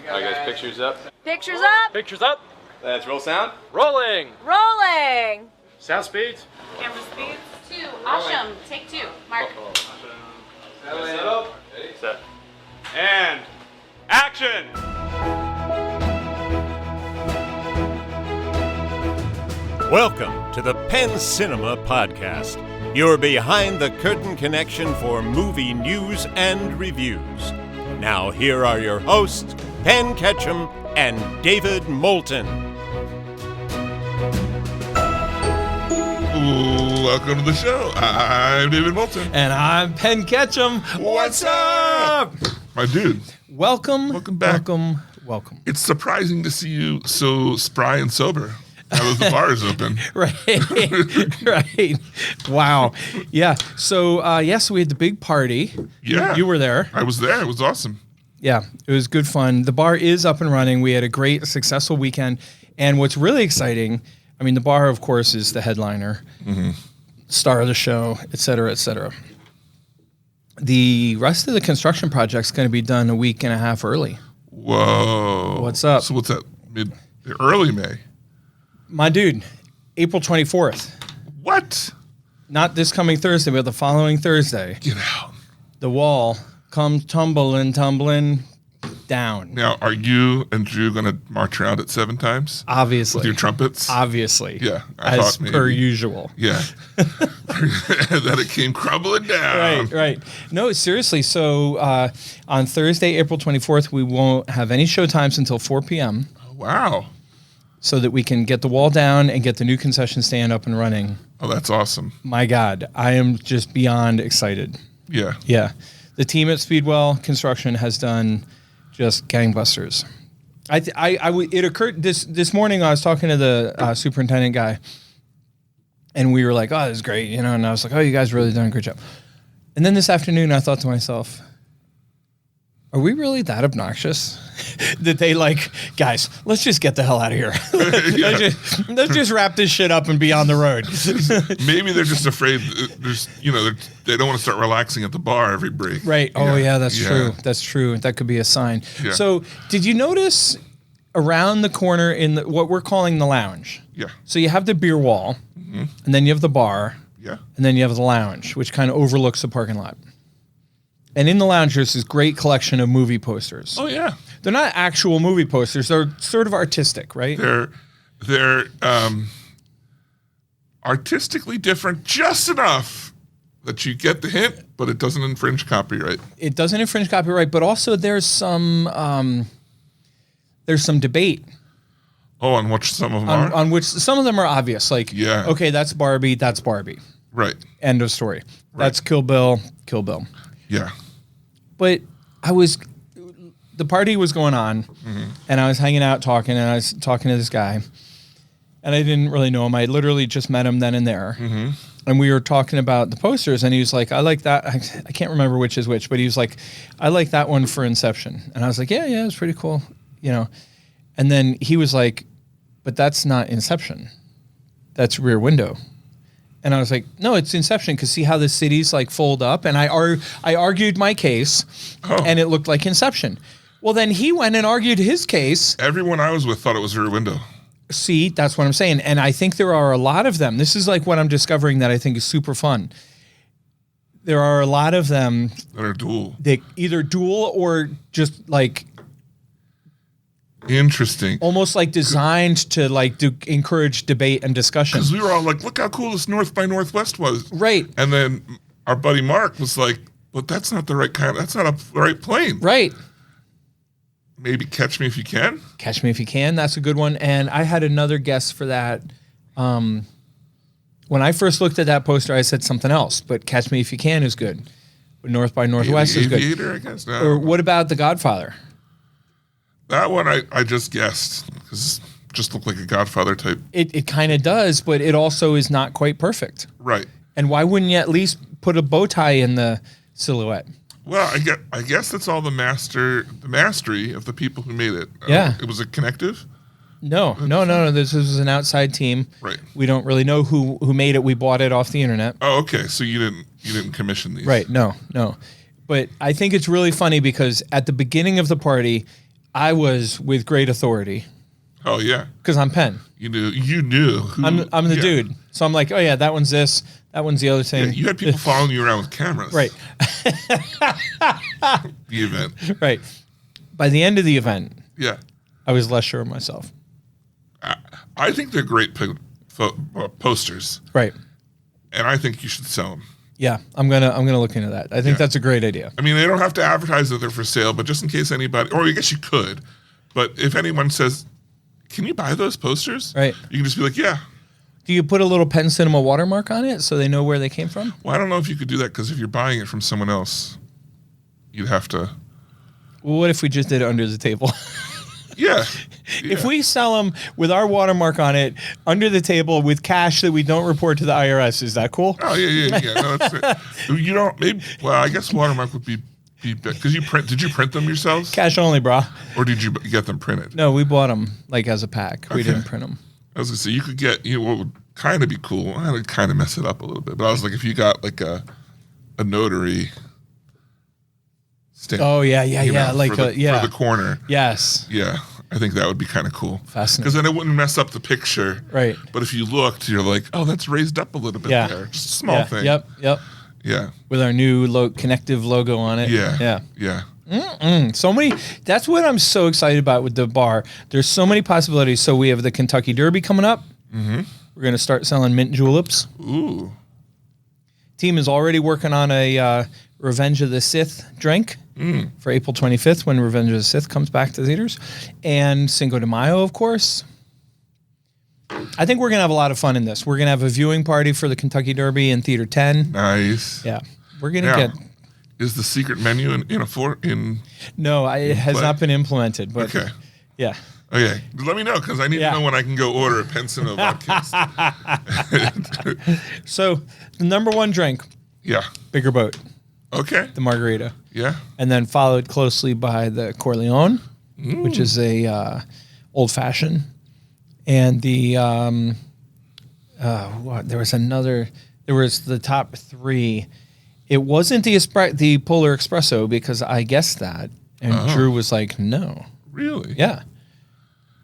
All right, guys, pictures up. Pictures up. Pictures up. Let's roll sound. Rolling. Rolling. Sound speeds. Camera speeds. 2. Awesome. Take 2. Mark. Set. And action. Welcome to the Penn Cinema Podcast, your behind-the-curtain connection for movie news and reviews. Now here are your hosts, Penn Ketchum and David Moulton. Welcome to the show. I'm David Moulton. And I'm Penn Ketchum. What's up? My dude. Welcome back. Welcome. It's surprising to see you so spry and sober. Now that the bar is open. Right. Wow. Yeah. So, so we had the big party. Yeah. You were there. I was there. It was awesome. Yeah. It was good fun. The bar is up and running. We had a great, successful weekend. And what's really exciting, I mean, the bar, of course, is the headliner, star of the show, et cetera, et cetera. The rest of the construction project's going to be done a week and a half early. Whoa. What's up? So what's that? Early May? My dude, April 24th. What? Not this coming Thursday, but the following Thursday. Get out. The wall comes tumbling down. Now, are you and Drew going to march around it 7 times? Obviously. With your trumpets? Obviously. Yeah. As per usual. Yeah. Then it came crumbling down. Right. No, seriously. So on Thursday, April 24th, we won't have any show times until 4 p.m. Wow. So that we can get the wall down and get the new concession stand up and running. Oh, that's awesome. My God, I am just beyond excited. Yeah. Yeah. The team at Speedwell Construction has done just gangbusters. It occurred this morning. I was talking to the superintendent guy, and we were like, "Oh, this is great," and I was like, "Oh, you guys really done a great job." And then this afternoon, I thought to myself, "Are we really that obnoxious that they guys? Let's just get the hell out of here. let's just wrap this shit up and be on the road." Maybe they're just afraid. They don't want to start relaxing at the bar every break. Right. Oh, yeah, that's true. That's true. That could be a sign. Yeah. So, did you notice around the corner in what we're calling the lounge? Yeah. So you have the beer wall, and then you have the bar, and then you have the lounge, which kind of overlooks the parking lot. And in the lounge, there's this great collection of movie posters. Oh, yeah. They're not actual movie posters. They're sort of artistic, right? They're artistically different just enough that you get the hint, but it doesn't infringe copyright. It doesn't infringe copyright, but also there's some debate. Oh, on which some of them are? On which some of them are obvious. Okay, that's Barbie, that's Barbie. Right. End of story. Right. That's Kill Bill, Kill Bill. Yeah. But the party was going on, and I was hanging out talking, and I was talking to this guy, and I didn't really know him. I literally just met him then and there. And we were talking about the posters, and he was like, I like that. I can't remember which is which, but he was like, I like that one for Inception. And I was like, yeah, it's pretty cool, And then he was like, but that's not Inception. That's Rear Window. And I was like, no, it's Inception, because see how the cities fold up? And I argued my case, and it looked like Inception. Well, then he went and argued his case. Everyone I was with thought it was Rear Window. See, that's what I'm saying. And I think there are a lot of them. This is what I'm discovering that I think is super fun. There are a lot of them that are dual. They either dual or just interesting. Almost designed to encourage debate and discussion. Because we were all like, look how cool this North by Northwest was. Right. And then our buddy Mark was like, but that's not the right that's not the right plane. Right. Maybe Catch Me If You Can. Catch Me If You Can. That's a good one. And I had another guess for that. When I first looked at that poster, I said something else, but Catch Me If You Can is good. But North by Northwest is good. Aviator, I guess. No. Or what about The Godfather? That one I just guessed, because it just looked like a Godfather type. It kind of does, but it also is not quite perfect. Right. And why wouldn't you at least put a bow tie in the silhouette? Well, I guess that's all the mastery of the people who made it. Yeah. It was a connective? No. This was an outside team. Right. We don't really know who made it. We bought it off the internet. Oh, okay. So you didn't commission these. Right. No. But I think it's really funny because at the beginning of the party, I was with great authority Oh yeah, because I'm Penn. you knew. Who, I'm the yeah. dude. So I'm like, oh yeah, that one's this, that one's the other Yeah, thing. you had people following you around with cameras. Right, The event. right. By the end of the event, Yeah. I was less sure of myself. I think they're great posters, Right. and I think you should sell them. Yeah, I'm gonna look into that. I think that's a great idea. I mean, they don't have to advertise that they're for sale, but just in case anybody, or I guess you could, but if anyone says, "Can you buy those posters?" Right. You can just be like, "Yeah." Do you put a little Penn Cinema watermark on it so they know where they came from? Well, I don't know if you could do that because if you're buying it from someone else, you'd have to. Well, what if we just did it under the table? Yeah. If we sell them with our watermark on it under the table with cash that we don't report to the IRS, is that cool? Oh yeah. No, that's it. You don't. Maybe. Well, I guess watermark would be because you print. Did you print them yourselves, Cash only, brah. or did you get them printed? No, we bought them like as a pack. We Okay. didn't print them. I was gonna say you could get. What would kind of be cool? I would kind of mess it up a little bit, but I was like, if you got like a notary stamp. Oh yeah, for the corner. Yes. Yeah, I think that would be kind of cool. Fascinating. Because then it wouldn't mess up the picture. Right. But if you looked, you're like, oh, that's raised up a little bit Yeah. there. Just a small Yeah. thing. Yep. Yeah. With our new connective logo on it. Yeah. Yeah. Yeah. So many. That's what I'm so excited about with the bar. There's so many possibilities. So we have the Kentucky Derby coming up. Mm-hmm. We're going to start selling mint juleps. Ooh. Team is already working on a Revenge of the Sith drink for April 25th when Revenge of the Sith comes back to theaters. And Cinco de Mayo, of course. I think we're going to have a lot of fun in this. We're going to have a viewing party for the Kentucky Derby in Theater 10. Nice. Yeah. We're going to Now, get... is the secret menu in? No, it has play? not been implemented. But Okay. Yeah. Okay. Let me know because I need Yeah. to know when I can go order a Pensino podcast. So the number one drink, Yeah. Bigger Boat, Okay. the margarita. Yeah. And then followed closely by the Corleone, which is a old fashioned, and the there was the top three. It wasn't the Polar Espresso because I guessed that, and Drew was like, "No, Really? yeah."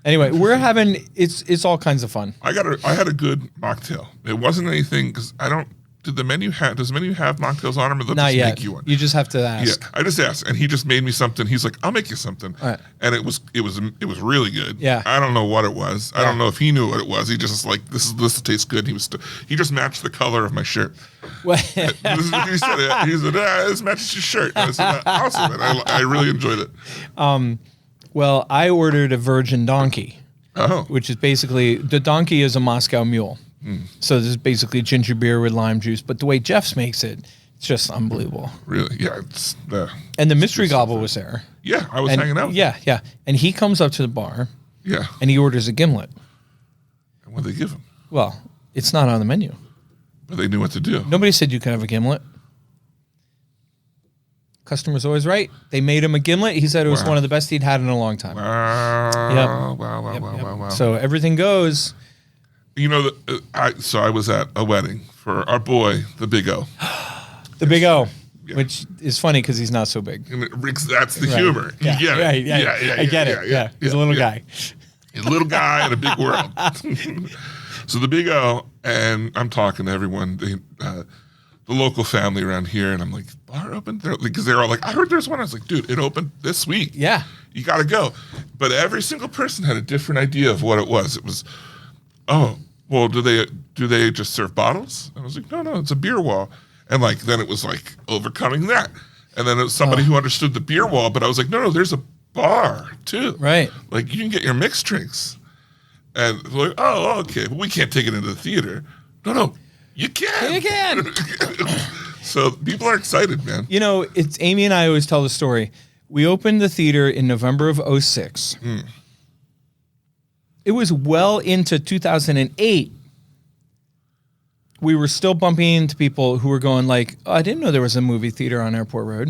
Anyway, we're having it's all kinds of fun. I had a good mocktail. It wasn't anything because I don't. Does the menu have mocktails on them, or they'll Not just yet. make you one? You just have to ask. Yeah, I just asked, and he just made me something. He's like, "I'll make you something," Right. and it was really good. Yeah. I don't know what it was. I don't know if he knew what it was. He just was like, "This tastes good." He just matched the color of my shirt. Well, He said, "This matches your shirt." And I said, "Awesome!" And I really enjoyed it. well, I ordered a virgin donkey. Oh, Which is basically, the donkey is a Moscow mule. So this is basically ginger beer with lime juice. But the way Jeff's makes it, it's just unbelievable. really? Yeah. It's And the mystery gobble was there. yeah. I was And hanging out. yeah. And he comes up to the bar Yeah. and he orders a gimlet. And what they give him? Well, it's not on the menu. But they knew what to do. Nobody said you could have a gimlet. Customer's always right. They made him a gimlet. He said it was Wow. one of the best he'd had in a long time. Wow. Yep. Wow. So everything goes. You know, I was at a wedding for our boy, the Big O. The Big O, Yeah. which is funny because he's not so big. And that's the Right. humor. You Yeah, get it. right, yeah. I get it. Yeah. He's a little guy. He's a little guy in a big world. So the Big O, and I'm talking to everyone, the local family around here, and I'm like, bar open? Because they're all like, I heard there's one. I was like, dude, it opened this week. Yeah. You got to go. But every single person had a different idea of what it was. It was, oh, well, do they just serve bottles? And I was like, no, it's a beer wall. And like then it was like overcoming that. And then it was somebody who understood the beer wall, but I was like, no, there's a bar too. Right. Like you can get your mixed drinks. And they're like, oh, okay, but we can't take it into the theater. No, you can. You can. So people are excited, man. You know, it's Amy and I always tell the story. We opened the theater in November of 2006. It was well into 2008. We were still bumping into people who were going like, oh, I didn't know there was a movie theater on Airport Road.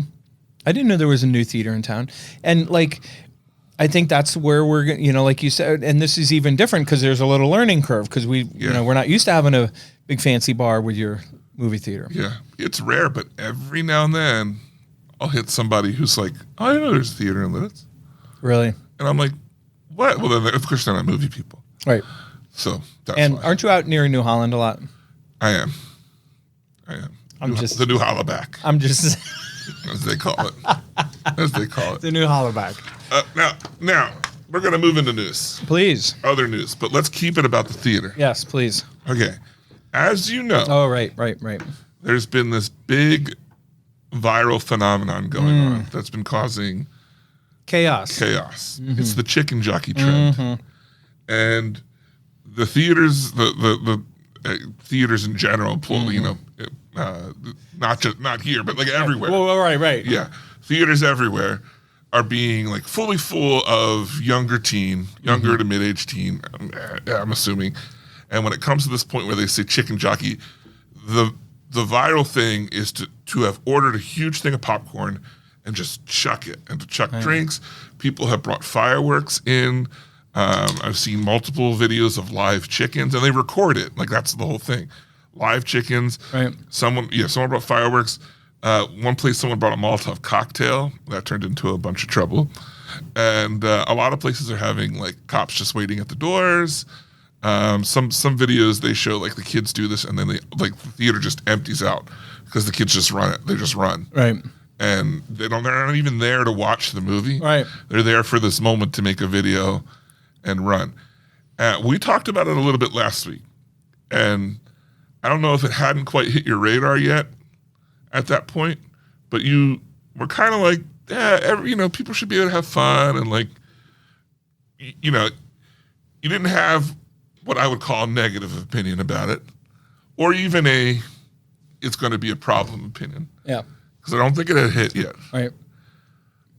I didn't know there was a new theater in town. And like, I think that's where we're, like you said, and this is even different because there's a little learning curve because we're not used to having a big fancy bar with your movie theater. Yeah, it's rare, but every now and then I'll hit somebody who's like, oh, I didn't know there's a theater in Lititz. Really? And I'm like, what? Well, then, of course, they're not movie people. Right. So that's And why. aren't you out near New Holland a lot? I am. The new Hollaback, I'm just as they call it. the new Hollaback. Now, we're going to move into news. Please. Other news, but let's keep it about the theater. Yes, please. Okay. As you know, Oh, right. there's been this big viral phenomenon going on that's been causing Chaos. It's the chicken jockey trend. And the theaters, the theaters in general, you know, not here, but like everywhere. Well, right. Yeah, theaters everywhere are being like fully full of younger to mid-age teen. I'm assuming. And when it comes to this point where they say chicken jockey, the viral thing is to have ordered a huge thing of popcorn and just chuck it, and to chuck drinks. People have brought fireworks in. I've seen multiple videos of live chickens, and they record it. Like, that's the whole thing. Live chickens. Right. Someone brought fireworks. One place, someone brought a Molotov cocktail. That turned into a bunch of trouble. And a lot of places are having, like, cops just waiting at the doors. Some videos, they show, like, the kids do this, and then the theater just empties out because the kids just run it. They just run. Right. And they're not even there to watch the movie. Right. They're there for this moment to make a video and run. We talked about it a little bit last week, and I don't know if it hadn't quite hit your radar yet at that point, but you were kind of like, people should be able to have fun, and like, you didn't have what I would call a negative opinion about it, or even it's going to be a problem opinion. Yeah. Because I don't think it had hit yet. Right.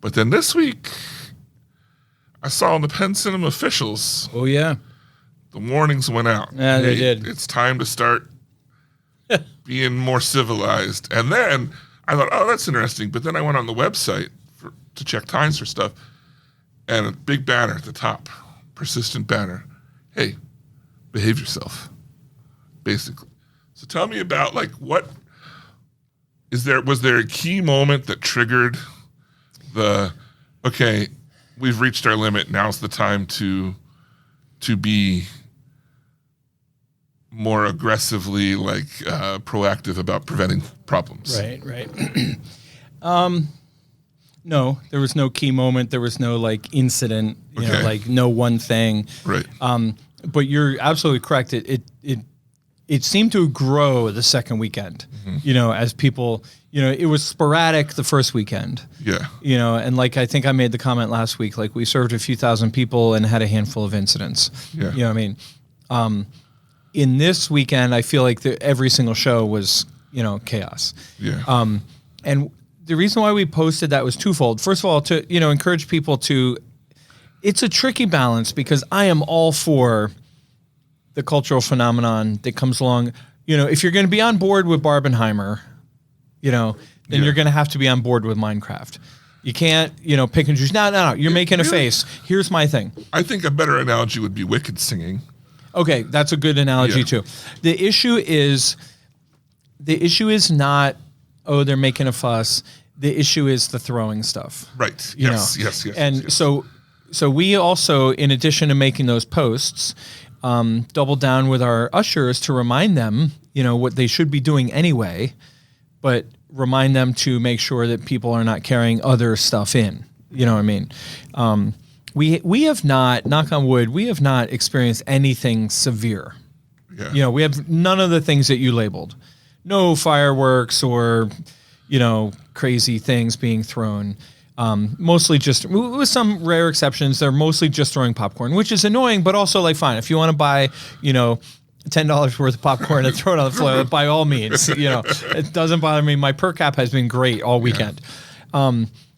But then this week, I saw on the Penn Cinema officials. Oh, yeah. The warnings went out. Yeah, they did. It's time to start being more civilized. And then I thought, oh, that's interesting. But then I went on the website to check times for stuff. And a big banner at the top, persistent banner. Hey, behave yourself, basically. So tell me about, like, was there a key moment that triggered okay, we've reached our limit, now's the time to be more aggressively, like, proactive about preventing problems? Right. No, there was no key moment. There was no, like, incident, like no one thing. Right. But you're absolutely correct. It seemed to grow the second weekend, as people, it was sporadic the first weekend. Yeah. And like, I think I made the comment last week, like, we served a few thousand people and had a handful of incidents. Yeah. You know what I mean? In this weekend, I feel like every single show was, chaos. Yeah. And the reason why we posted that was twofold. First of all, to, encourage people to, it's a tricky balance, because I am all for the cultural phenomenon that comes along. If you're going to be on board with Barbenheimer, then you're going to have to be on board with Minecraft. You can't, pick and choose. No. You're making a face. Here's my thing. I think a better analogy would be Wicked singing. Okay, that's a good analogy too. The issue is not, they're making a fuss. The issue is the throwing stuff. Right. Yes. And yes. So we also, in addition to making those posts, double down with our ushers to remind them, what they should be doing anyway, but remind them to make sure that people are not carrying other stuff in. You know what I mean? We have not, knock on wood, we have not experienced anything severe. Yeah. We have none of the things that you labeled. No fireworks or, crazy things being thrown. Mostly just, with some rare exceptions, they're mostly just throwing popcorn, which is annoying, but also, like, fine. If you want to buy, $10 worth of popcorn and throw it on the floor, by all means, it doesn't bother me. My per cap has been great all weekend.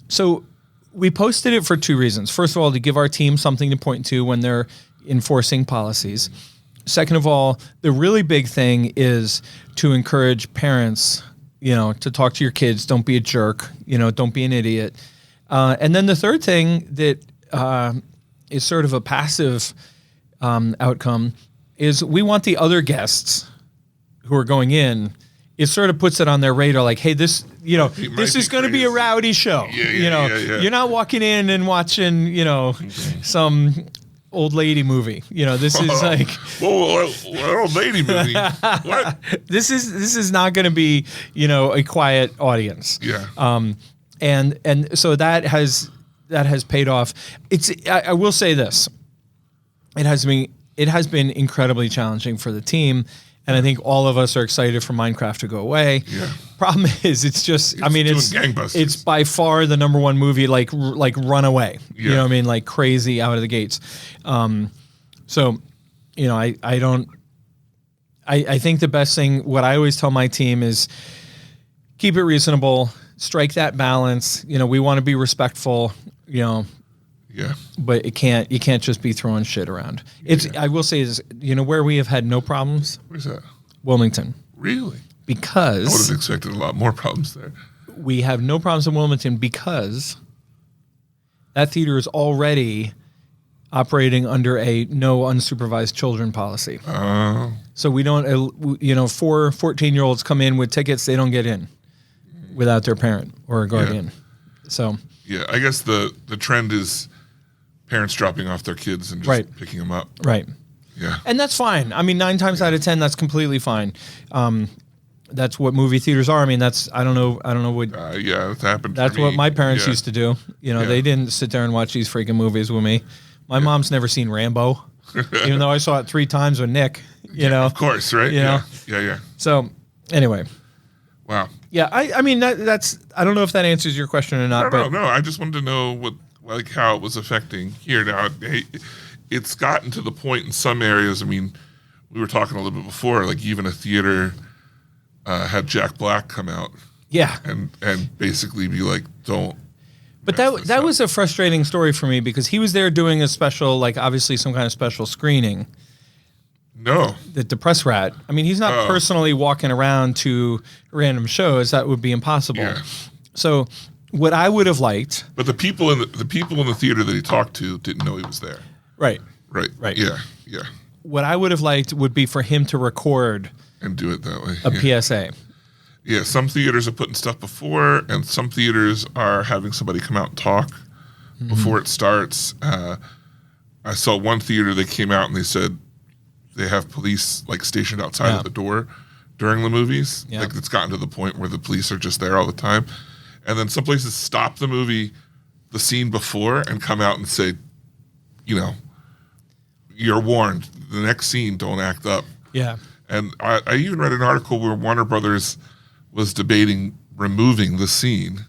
So we posted it for two reasons. First of all, to give our team something to point to when they're enforcing policies. Second of all, the really big thing is to encourage parents, to talk to your kids. Don't be a jerk. Don't be an idiot. And then the third thing that is sort of a passive outcome is we want the other guests who are going in it sort of puts it on their radar, like, hey, this might this is be going to be a crazy. rowdy show. Yeah. You're not walking in and watching, some old lady movie. This is like Whoa, what old lady movie? What? this is not going to be, a quiet audience. Yeah. And so that has paid off. I will say this. It has been incredibly challenging for the team, and I think all of us are excited for Minecraft to go away. Yeah. Problem is, it's just doing gangbusters. it's by far the number one movie, like runaway. You know what I mean? Like crazy out of the gates. So, I think the best thing, what I always tell my team is keep it reasonable, strike that balance. We want to be respectful, Yeah. but you can't just be throwing shit around. I will say is, where we have had no problems, Where's that? Wilmington, Really? I would because have expected a lot more problems there. we have no problems in Wilmington because that theater is already operating under a no unsupervised children policy. Oh. So we don't, 14-year-olds come in with tickets, they don't get in without their parent or a guardian. So Yeah, I guess the trend is parents dropping off their kids and just Right. picking them up. right. Yeah. And that's fine. I mean, 9 times out of 10, that's completely fine. That's what movie theaters are. I mean, I don't know what, Yeah, that's happened. that's for what me. my parents Yeah. used to do. Yeah. They didn't sit there and watch these freaking movies with me. My mom's never seen Rambo, even though I saw it 3 times with Nick, Of course, right? You know? Yeah. So anyway, Wow. yeah, I mean, that's, I don't know if that answers your question or not, but No. I just wanted to know how it was affecting here. Now, it's gotten to the point in some areas. I mean, we were talking a little bit before, like even a theater had Jack Black come out yeah. and basically be like, don't. But mess this that up. was a frustrating story for me because he was there doing a special, like obviously some kind of special screening. No. The press rat. I mean, he's not personally walking around to random shows. That would be impossible. Yeah. So, what I would have liked, But the people in the theater that he talked to didn't know he was there. right? Right. Yeah. What I would have liked would be for him to record And do it that way. a PSA. Yeah, some theaters are putting stuff before, and some theaters are having somebody come out and talk before it starts. I saw one theater, they came out and they said they have police like stationed outside of the door during the movies. Yeah. Like it's gotten to the point where the police are just there all the time. And then some places stop the movie, the scene before, and come out and say, you're warned. The next scene, don't act up. Yeah. And I even read an article where Warner Brothers was debating removing the scene.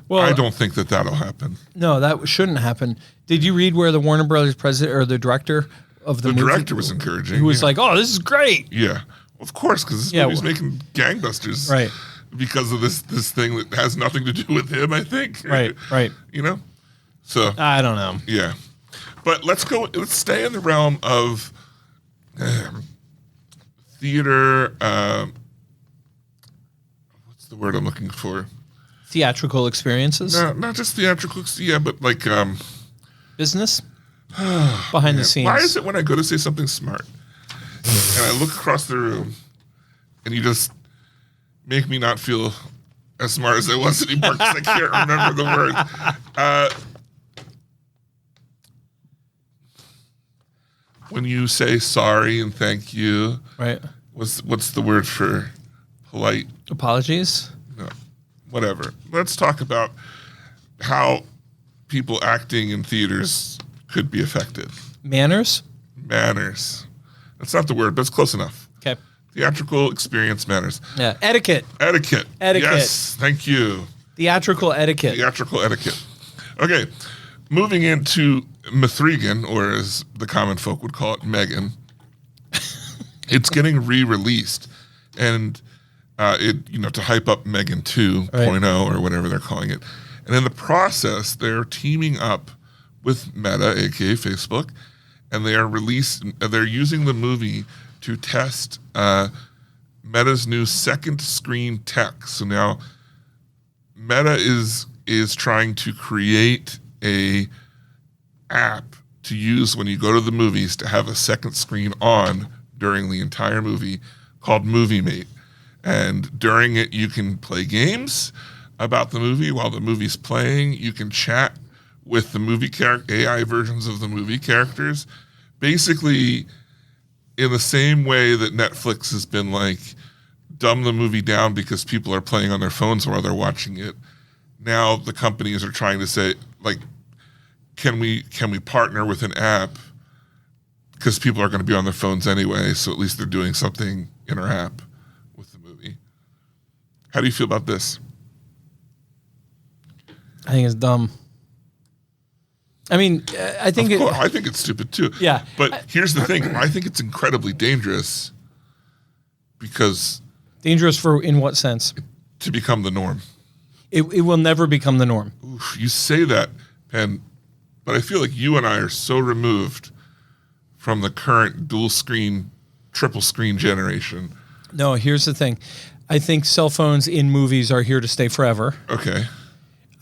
Well, I don't think that'll happen. No, that shouldn't happen. Did you read where the Warner Brothers president or the director of the movie, director was encouraging. who was yeah. like, "Oh, this is great." Yeah, of course, because this Yeah, movie's making gangbusters, Right. Because of this thing that has nothing to do with him. I think. Right. So I don't know. yeah, but let's stay in the realm of theater. What's the word I'm looking for? Theatrical experiences, No, not just theatrical. Yeah, but like. business, behind the scenes. Why is it when I go to say something smart and I look across the room and you just make me not feel as smart as I was anymore because I can't remember the word. When you say sorry and thank you, Right. what's the word for polite? Apologies. No, whatever. Let's talk about how people acting in theaters could be affected. Manners. Manners. That's not the word, but it's close enough. Okay. Theatrical experience manners. Yeah. Etiquette. Etiquette. Etiquette. Yes, thank you. Theatrical etiquette. Theatrical etiquette. Okay, moving into Mithrigan, or as the common folk would call it, Megan. It's getting re-released, and to hype up Megan 2.0 or whatever they're calling it. And in the process, they're teaming up with Meta, aka Facebook, and they're using the movie to test Meta's new second screen tech. So now Meta is trying to create a app to use when you go to the movies to have a second screen on during the entire movie called Movie Mate. And during it, you can play games about the movie while the movie's playing. You can chat with the movie AI versions of the movie characters. Basically, in the same way that Netflix has been like, dumb the movie down because people are playing on their phones while they're watching it. Now the companies are trying to say, like, can we partner with an app because people are going to be on their phones anyway, so at least they're doing something in our app with the movie. How do you feel about this? I think it's dumb. I mean, I think I think it's stupid too. Yeah. But here's the thing. I think it's incredibly dangerous because... Dangerous for in what sense? To become the norm. It will never become the norm. Oof, you say that, Penn, but I feel like you and I are so removed from the current dual screen, triple screen generation. No, here's the thing. I think cell phones in movies are here to stay forever. Okay.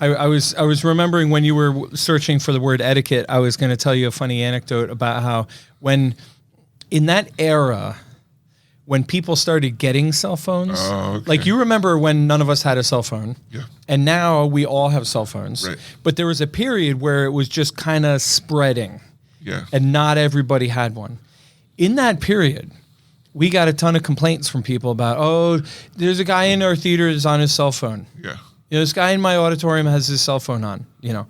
I was remembering when you were searching for the word etiquette, I was going to tell you a funny anecdote about how when in that era, when people started getting cell phones, like you remember when none of us had a cell phone, and now we all have cell phones. Right. But there was a period where it was just kind of spreading, and not everybody had one. In that period, we got a ton of complaints from people about, oh, there's a guy in our theater that's on his cell phone. Yeah. You know, this guy in my auditorium has his cell phone on, you know.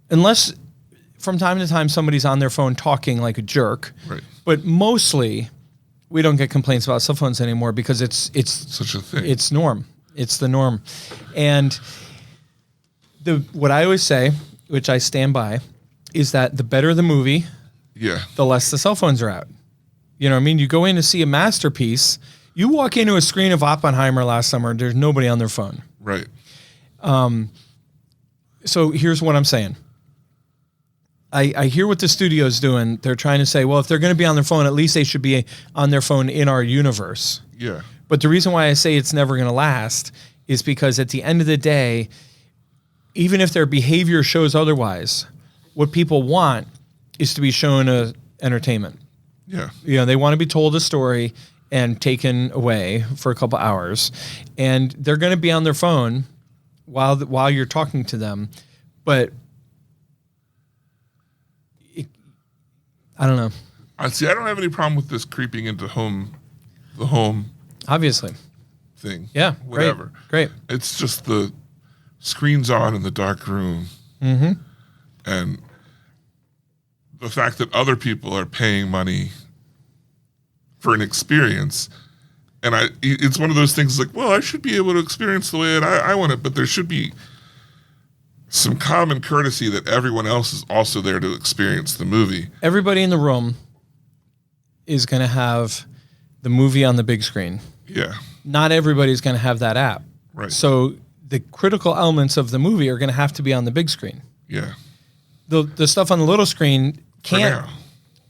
Unless from time to time somebody's on their phone talking like a jerk. Right. But mostly we don't get complaints about cell phones anymore because it's such a thing. It's norm. It's the norm. And what I always say, which I stand by, is that the better the movie, the less the cell phones are out. You know what I mean? You go in to see a masterpiece. You walk into a screen of Oppenheimer last summer, there's nobody on their phone. Right. So here's what I'm saying. I hear what the studio's doing. They're trying to say, well, if they're going to be on their phone, at least they should be on their phone in our universe. Yeah. But the reason why I say it's never going to last is because at the end of the day, even if their behavior shows otherwise, what people want is to be shown entertainment. Yeah. You know, they want to be told a story and taken away for a couple hours, and they're going to be on their phone while you're talking to them. But I don't know. I don't have any problem with this creeping into the home Obviously. thing. Yeah. Whatever. Great. It's just the screen's on in the dark room. Mm-hmm. And the fact that other people are paying money for an experience. And it's one of those things like, well, I should be able to experience the way I want it, but there should be some common courtesy that everyone else is also there to experience the movie. Everybody in the room is going to have the movie on the big screen. Yeah. Not everybody's going to have that app. Right. So the critical elements of the movie are going to have to be on the big screen. Yeah. The stuff on the little screen can't.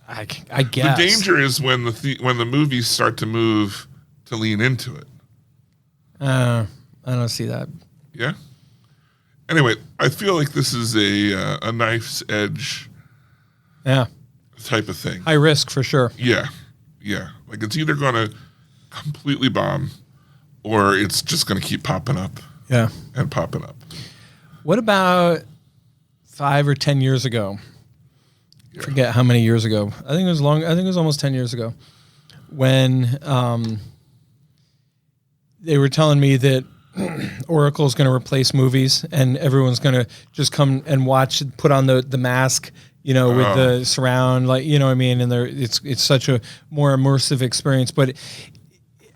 I guess. The danger is when the movies start to move to lean into it. I don't see that. Yeah. Anyway, I feel like this is a knife's edge type of thing. High risk for sure. Yeah. Yeah. Like it's either going to completely bomb or it's just going to keep popping up. Yeah. And popping up. What about 5 or 10 years ago? Yeah. Forget how many years ago. I think it was long. I think it was almost 10 years ago when they were telling me that Oracle's going to replace movies and everyone's going to just come and watch, put on the mask, you know, with the surround, like, you know what I mean? And it's such a more immersive experience,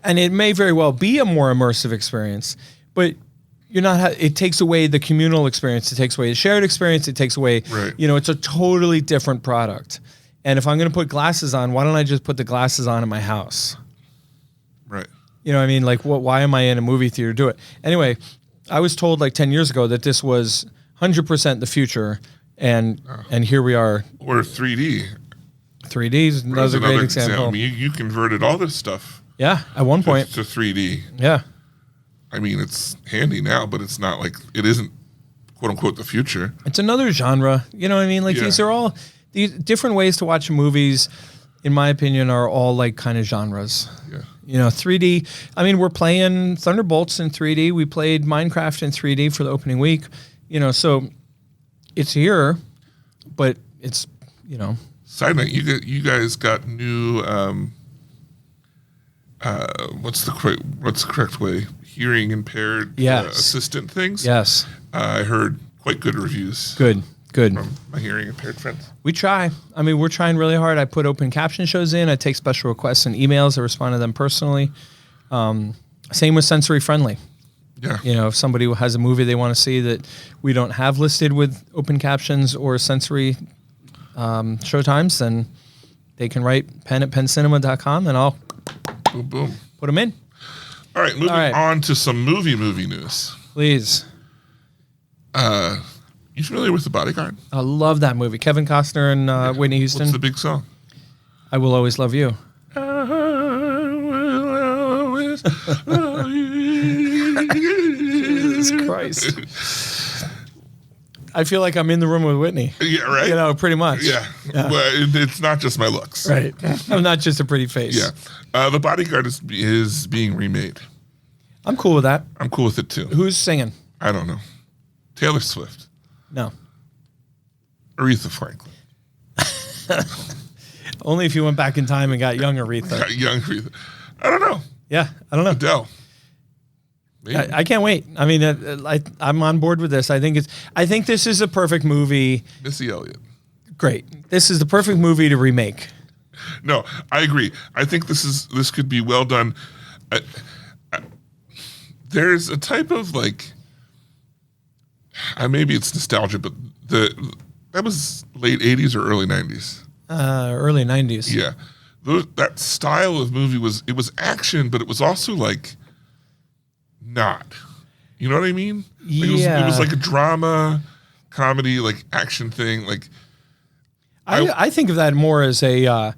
and it may very well be a more immersive experience, but it takes away the communal experience. It takes away the shared experience. It takes away, you know, it's a totally different product. And if I'm going to put glasses on, why don't I just put the glasses on in my house? Right. You know what I mean? Like, why am I in a movie theater to do it? Anyway, I was told like 10 years ago that this was 100% the future, and here we are. Or 3D. 3D is another great example. I mean, you converted all this stuff. Yeah, at one point. To 3D. Yeah. I mean, it's handy now, but it's not like, it isn't, quote unquote, the future. It's another genre. You know what I mean? Like, these are all these different ways to watch movies. in my opinion, are all like kind of genres. Yeah. You know, 3D. I mean, we're playing Thunderbolts in 3D. We played Minecraft in 3D for the opening week. You know, so it's here, but it's, you know. Side note, you guys got new. What's the correct way? Hearing impaired Yes. assistant things. Yes. I heard quite good reviews. Good. From my hearing impaired friends. We try. I mean, we're trying really hard. I put open caption shows in. I take special requests and emails. I respond to them personally. Same with sensory friendly. Yeah. You know, if somebody has a movie they want to see that we don't have listed with open captions or sensory show times, then they can write pen at pencinema.com and I'll Boom, boom. put them in. All right, moving on to some movie news. Please. You familiar with The Bodyguard? I love that movie. Kevin Costner and Whitney Houston. What's the big song? I Will Always Love You. I will always love you. Jesus Christ. I feel like I'm in the room with Whitney. Yeah, right? You know, pretty much. Yeah. Well, it's not just my looks. Right. I'm not just a pretty face. Yeah. The Bodyguard is being remade. I'm cool with that. I'm cool with it too. Who's singing? I don't know. Taylor Swift. No. Aretha Franklin. Only if you went back in time and got young Aretha. Young Aretha. I don't know. Yeah, I don't know. Adele. Maybe. I can't wait. I mean, I'm on board with this. I think this is a perfect movie. Missy Elliott. Great. This is the perfect movie to remake. No, I agree. I think this could be well done. There's a type of like, maybe it's nostalgia, but that was late 80s or early 90s. Early 90s. Yeah. That style of movie was action, but it was also like not. You know what I mean? Like it was like a drama, comedy, like action thing. Like I think of that more as a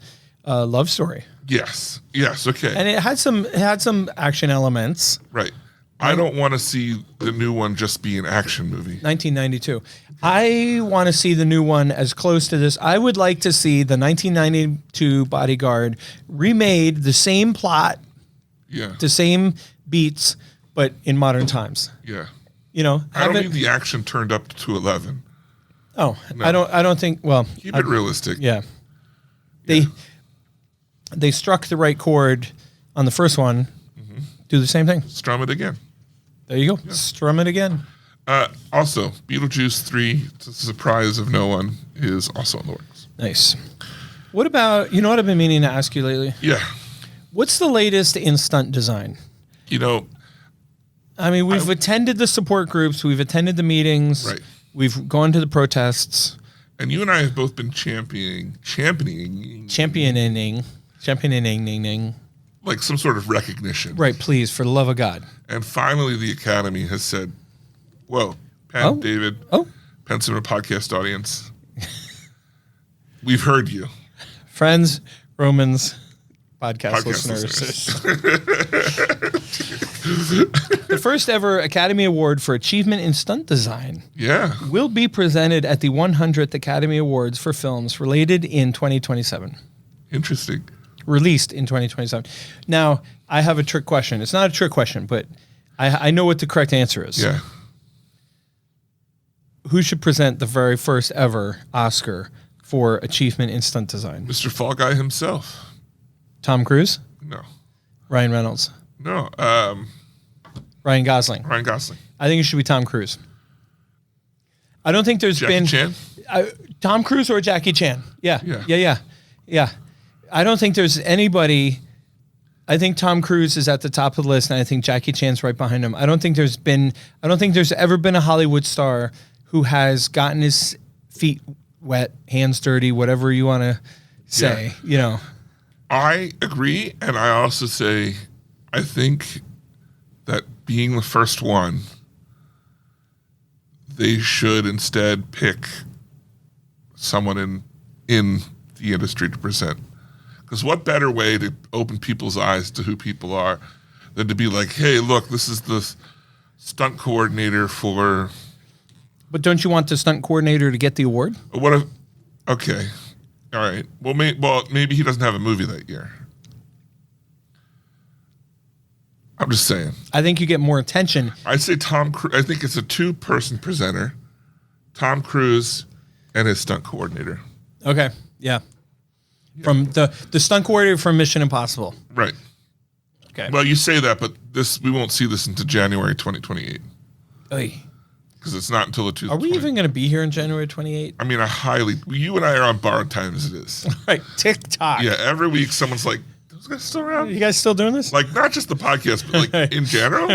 love story. Yes. Okay. And it had some action elements. Right. I don't want to see the new one just be an action movie. 1992. I want to see the new one as close to this. I would like to see the 1992 Bodyguard remade, the same plot, the same beats, but in modern times. Yeah. You know, I don't need the action turned up to 11. Oh, No. I don't think. Well, Keep it realistic. Yeah. They struck the right chord on the first one. Do the same thing. Strum it again. There you go. Yeah. Strum it again. Also, Beetlejuice 3, to the surprise of no one, is also in the works. Nice. What about, you know what I've been meaning to ask you lately? Yeah. What's the latest in stunt design? You know, I mean, we've attended the support groups. We've attended the meetings. Right. We've gone to the protests. And you and I have both been championing like some sort of recognition. Right, please, for the love of God. And finally the Academy has said, whoa, Pat, David, Penn Cinema podcast audience, we've heard you. Friends, Romans, podcast listeners. The first ever Academy Award for Achievement in Stunt Design will be presented at the 100th Academy Awards for films related in 2027. Interesting. Released in 2027. Now, I have a trick question. It's not a trick question, but I know what the correct answer is. Yeah. Who should present the very first ever Oscar for Achievement in Stunt Design? Mr. Fall Guy himself. Tom Cruise? No. Ryan Reynolds? No. Ryan Gosling? Ryan Gosling. I think it should be Tom Cruise. I don't think there's Jackie Chan? Tom Cruise or Jackie Chan. Yeah. I don't think there's anybody. I think Tom Cruise is at the top of the list, and I think Jackie Chan's right behind him. I don't think there's ever been a Hollywood star who has gotten his feet wet, hands dirty, whatever you want to say. Yeah. You know. I agree, and I also say I think that being the first one, they should instead pick someone in the industry to present. Because what better way to open people's eyes to who people are than to be like, hey, look, this is the stunt coordinator for... But don't you want the stunt coordinator to get the award? What if... Okay. All right. Well, maybe he doesn't have a movie that year. I'm just saying. I think you get more attention. I'd say Tom Cruise. I think it's a 2-person presenter. Tom Cruise and his stunt coordinator. Okay. Yeah. From the stunt coordinator from Mission Impossible. Right. Okay. Well, you say that, but we won't see this until January 2028. Oy. Because it's not until the 2020. Are we even going to be here in January 28? I mean, you and I are on borrowed time as it is. Right. TikTok. Yeah, every week someone's like, those guys still around? You guys still doing this? Like, not just the podcast, but like in general?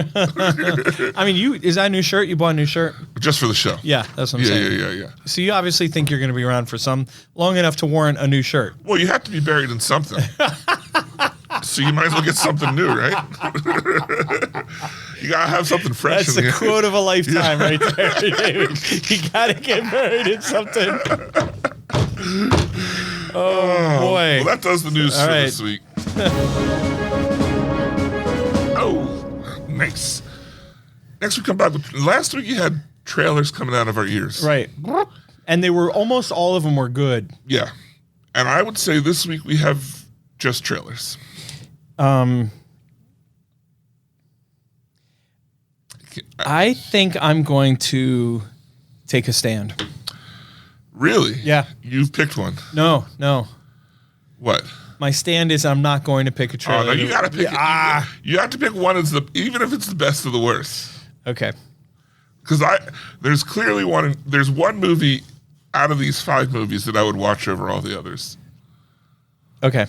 I mean, is that a new shirt? You bought a new shirt? Just for the show. Yeah, that's what I'm saying. Yeah. So you obviously think you're going to be around for long enough to warrant a new shirt. Well, you have to be buried in something. So you might as well get something new, right? You gotta have something fresh. That's in the the quote of a lifetime right there, David. You gotta get buried in something. Oh boy. Well, that does the news All for right. this week. Oh, nice. Next we come back with, last week you had trailers coming out of our ears. Right. And they were almost all of them were good. Yeah. And I would say this week we have just trailers. I think I'm going to take a stand. Really? Yeah. You've picked one. No. What? My stand is I'm not going to pick a Oh, trailer. no, you gotta pick it. You have to pick one as even if it's the best of the worst. Okay. Because there's clearly there's one movie out of these 5 movies that I would watch over all the others. Okay.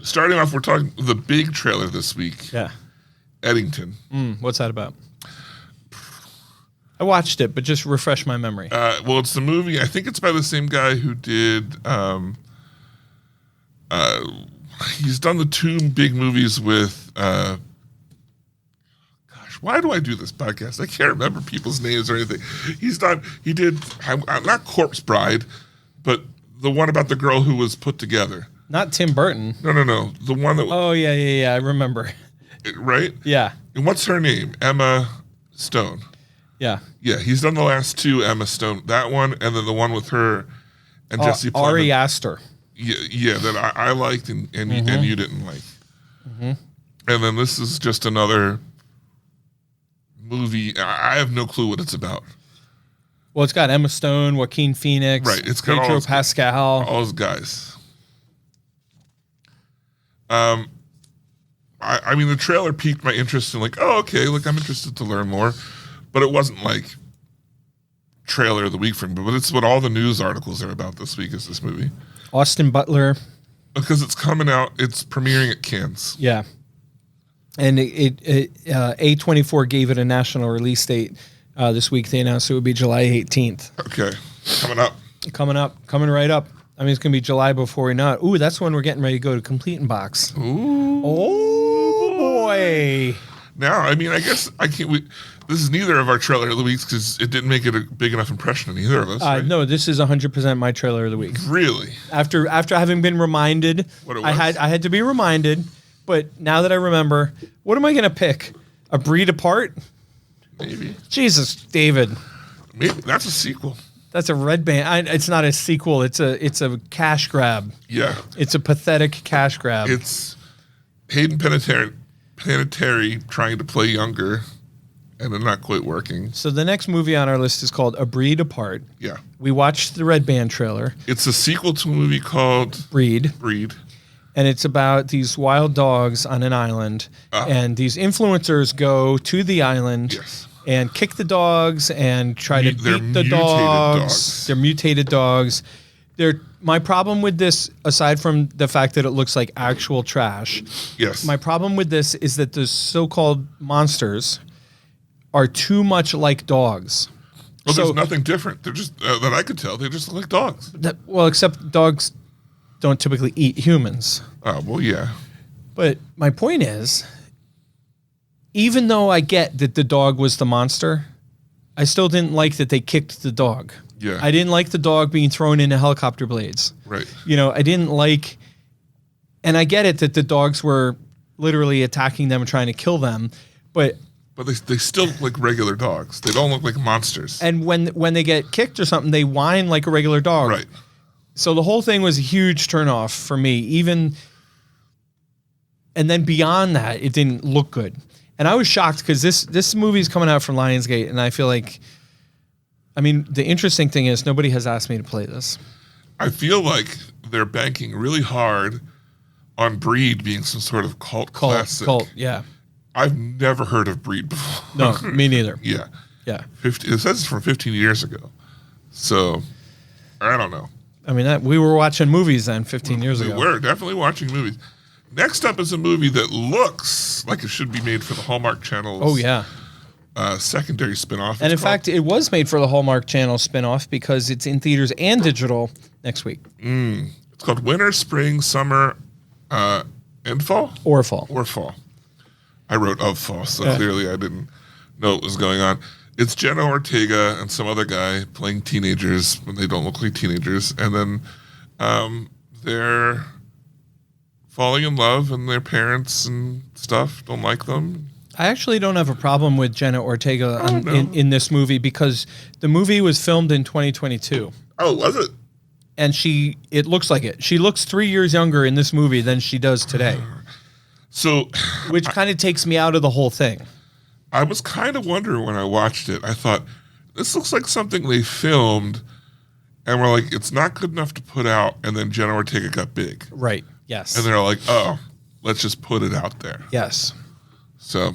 Starting off, we're talking the big trailer this week. Yeah. Eddington. What's that about? I watched it, but just refresh my memory. Well, it's the movie. I think it's by the same guy who did. He's done the 2 big movies with. Gosh, why do I do this podcast? I can't remember people's names or anything. He did not Corpse Bride, but the one about the girl who was put together. Not Tim Burton. No. The one that. Oh yeah. I remember. Right. Yeah. And what's her name? Emma Stone. Yeah. Yeah, he's done the last 2 Emma Stone. That one, and then the one with her and Jesse Plemons. Ari Aster. Yeah, that I liked and you didn't like. And then this is just another movie. I have no clue what it's about. Well, it's got Emma Stone, Joaquin Phoenix, Right, it's got Pedro Pascal. All those guys. I mean, the trailer piqued my interest in like, oh, okay, look, I'm interested to learn more. But it wasn't like trailer of the week for me. But it's what all the news articles are about this week is this movie. Austin Butler. Because it's coming out, it's premiering at Cannes. Yeah. And A24 gave it a national release date this week. They announced it would be July 18th. Okay, Coming right up. I mean, it's going to be July before we know it. Ooh, that's when we're getting ready to go to Complete in Box. Ooh. Oh, boy. Now, I mean, I guess I can't. This is neither of our trailer of the weeks because it didn't make it a big enough impression on either of us. Right? No, this is 100% my trailer of the week. Really? After having been reminded, What it I was? had to be reminded. But now that I remember, what am I going to pick? A Breed Apart? Maybe. Jesus, David. Maybe that's a sequel. That's a red band. It's not a sequel. It's a cash grab. Yeah. It's a pathetic cash grab. It's Hayden Panettiere trying to play younger, and it not quite working. So the next movie on our list is called A Breed Apart. Yeah. We watched the red band trailer, It's a sequel to a movie called Breed, and it's about these wild dogs on an island, and these influencers go to the island. Yes. And kick the dogs and try to They're beat the mutated dogs. dogs. They're mutated dogs. My problem with this, aside from the fact that it looks like actual trash, Yes. my problem with this is that the so-called monsters are too much like dogs. Well, So- there's nothing different. They're just that I could tell. They just look like dogs. Well, except dogs don't typically eat humans. Oh well, yeah. But my point is, even though I get that the dog was the monster, I still didn't like that they kicked the dog. Yeah. I didn't like the dog being thrown into helicopter blades. Right. I didn't like, and I get it that the dogs were literally attacking them and trying to kill them, but But they still look like regular dogs. They don't look like monsters. And when they get kicked or something, they whine like a regular dog. Right. So the whole thing was a huge turnoff for me. And then beyond that, it didn't look good. And I was shocked because this movie is coming out from Lionsgate, and I feel like, I mean, the interesting thing is nobody has asked me to play this. I feel like they're banking really hard on Breed being some sort of cult classic. Yeah. I've never heard of Breed before. No, me neither. Yeah. Yeah. It says it's from 15 years ago. So, I don't know. I mean, we were watching movies then 15 years ago. We were definitely watching movies. Next up is a movie that looks like it should be made for the Hallmark Channel's Oh, yeah. Secondary spinoff. And in fact, it was made for the Hallmark Channel spinoff because it's in theaters and digital next week. It's called Winter, Spring, Summer, and Fall? Or fall. Or Fall. I wrote of Fall, so clearly I didn't know what was going on. It's Jenna Ortega and some other guy playing teenagers when they don't look like teenagers. And then they're falling in love and their parents and stuff don't like them. I actually don't have a problem with Jenna Ortega in this movie because the movie was filmed in 2022. Oh, was it? And it looks like it. She looks 3 years younger in this movie than she does today. So, which kind of takes me out of the whole thing. I was kind of wondering when I watched it. I thought, this looks like something they filmed and we're like, it's not good enough to put out. And then Jenna Ortega got big. Right. Yes. And they're like, oh, let's just put it out there. Yes. So,